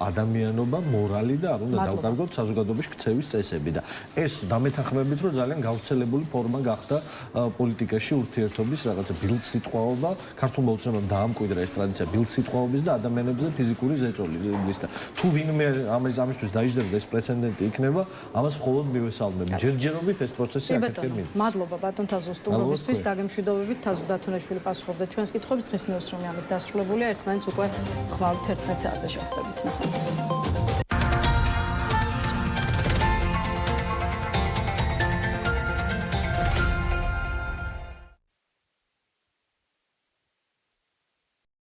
ადამიანობა, მორალი და არ უნდა დავკარგოთ საზოგადოების ქცევის წესები და ეს დამეთანხმებით, რომ ძალიან გავრცელებული ფორმა გახდა პოლიტიკაში ურთიერთობის რაღაცა ბილდსიტყვაობა, ქართულ მოცემამ დაამკვიდრა ეს ტრადიცია ბილდსიტყვაობის და ადამიანებზე ფიზიკური ზეწოლის და თუ ვინმე ამისთვის დაიჯდება ეს პრეცედენტი იქნება, ამას მხოლოდ მივესალმებ. ჯერჯერობით ეს პროცესი აკეთებ მინდა. მადლობა ბატონ თაზო სტუმრობისთვის, დაგემშვიდობებით. თაზო დათონაშვილი პასუხობდა ჩვენს კითხვებს. დღეს ნეws room-ი ამით დასრულებულია. ერთმანეთს უკვე ხვალთ 11 საათზე შევხვდებით. ნახვამდის.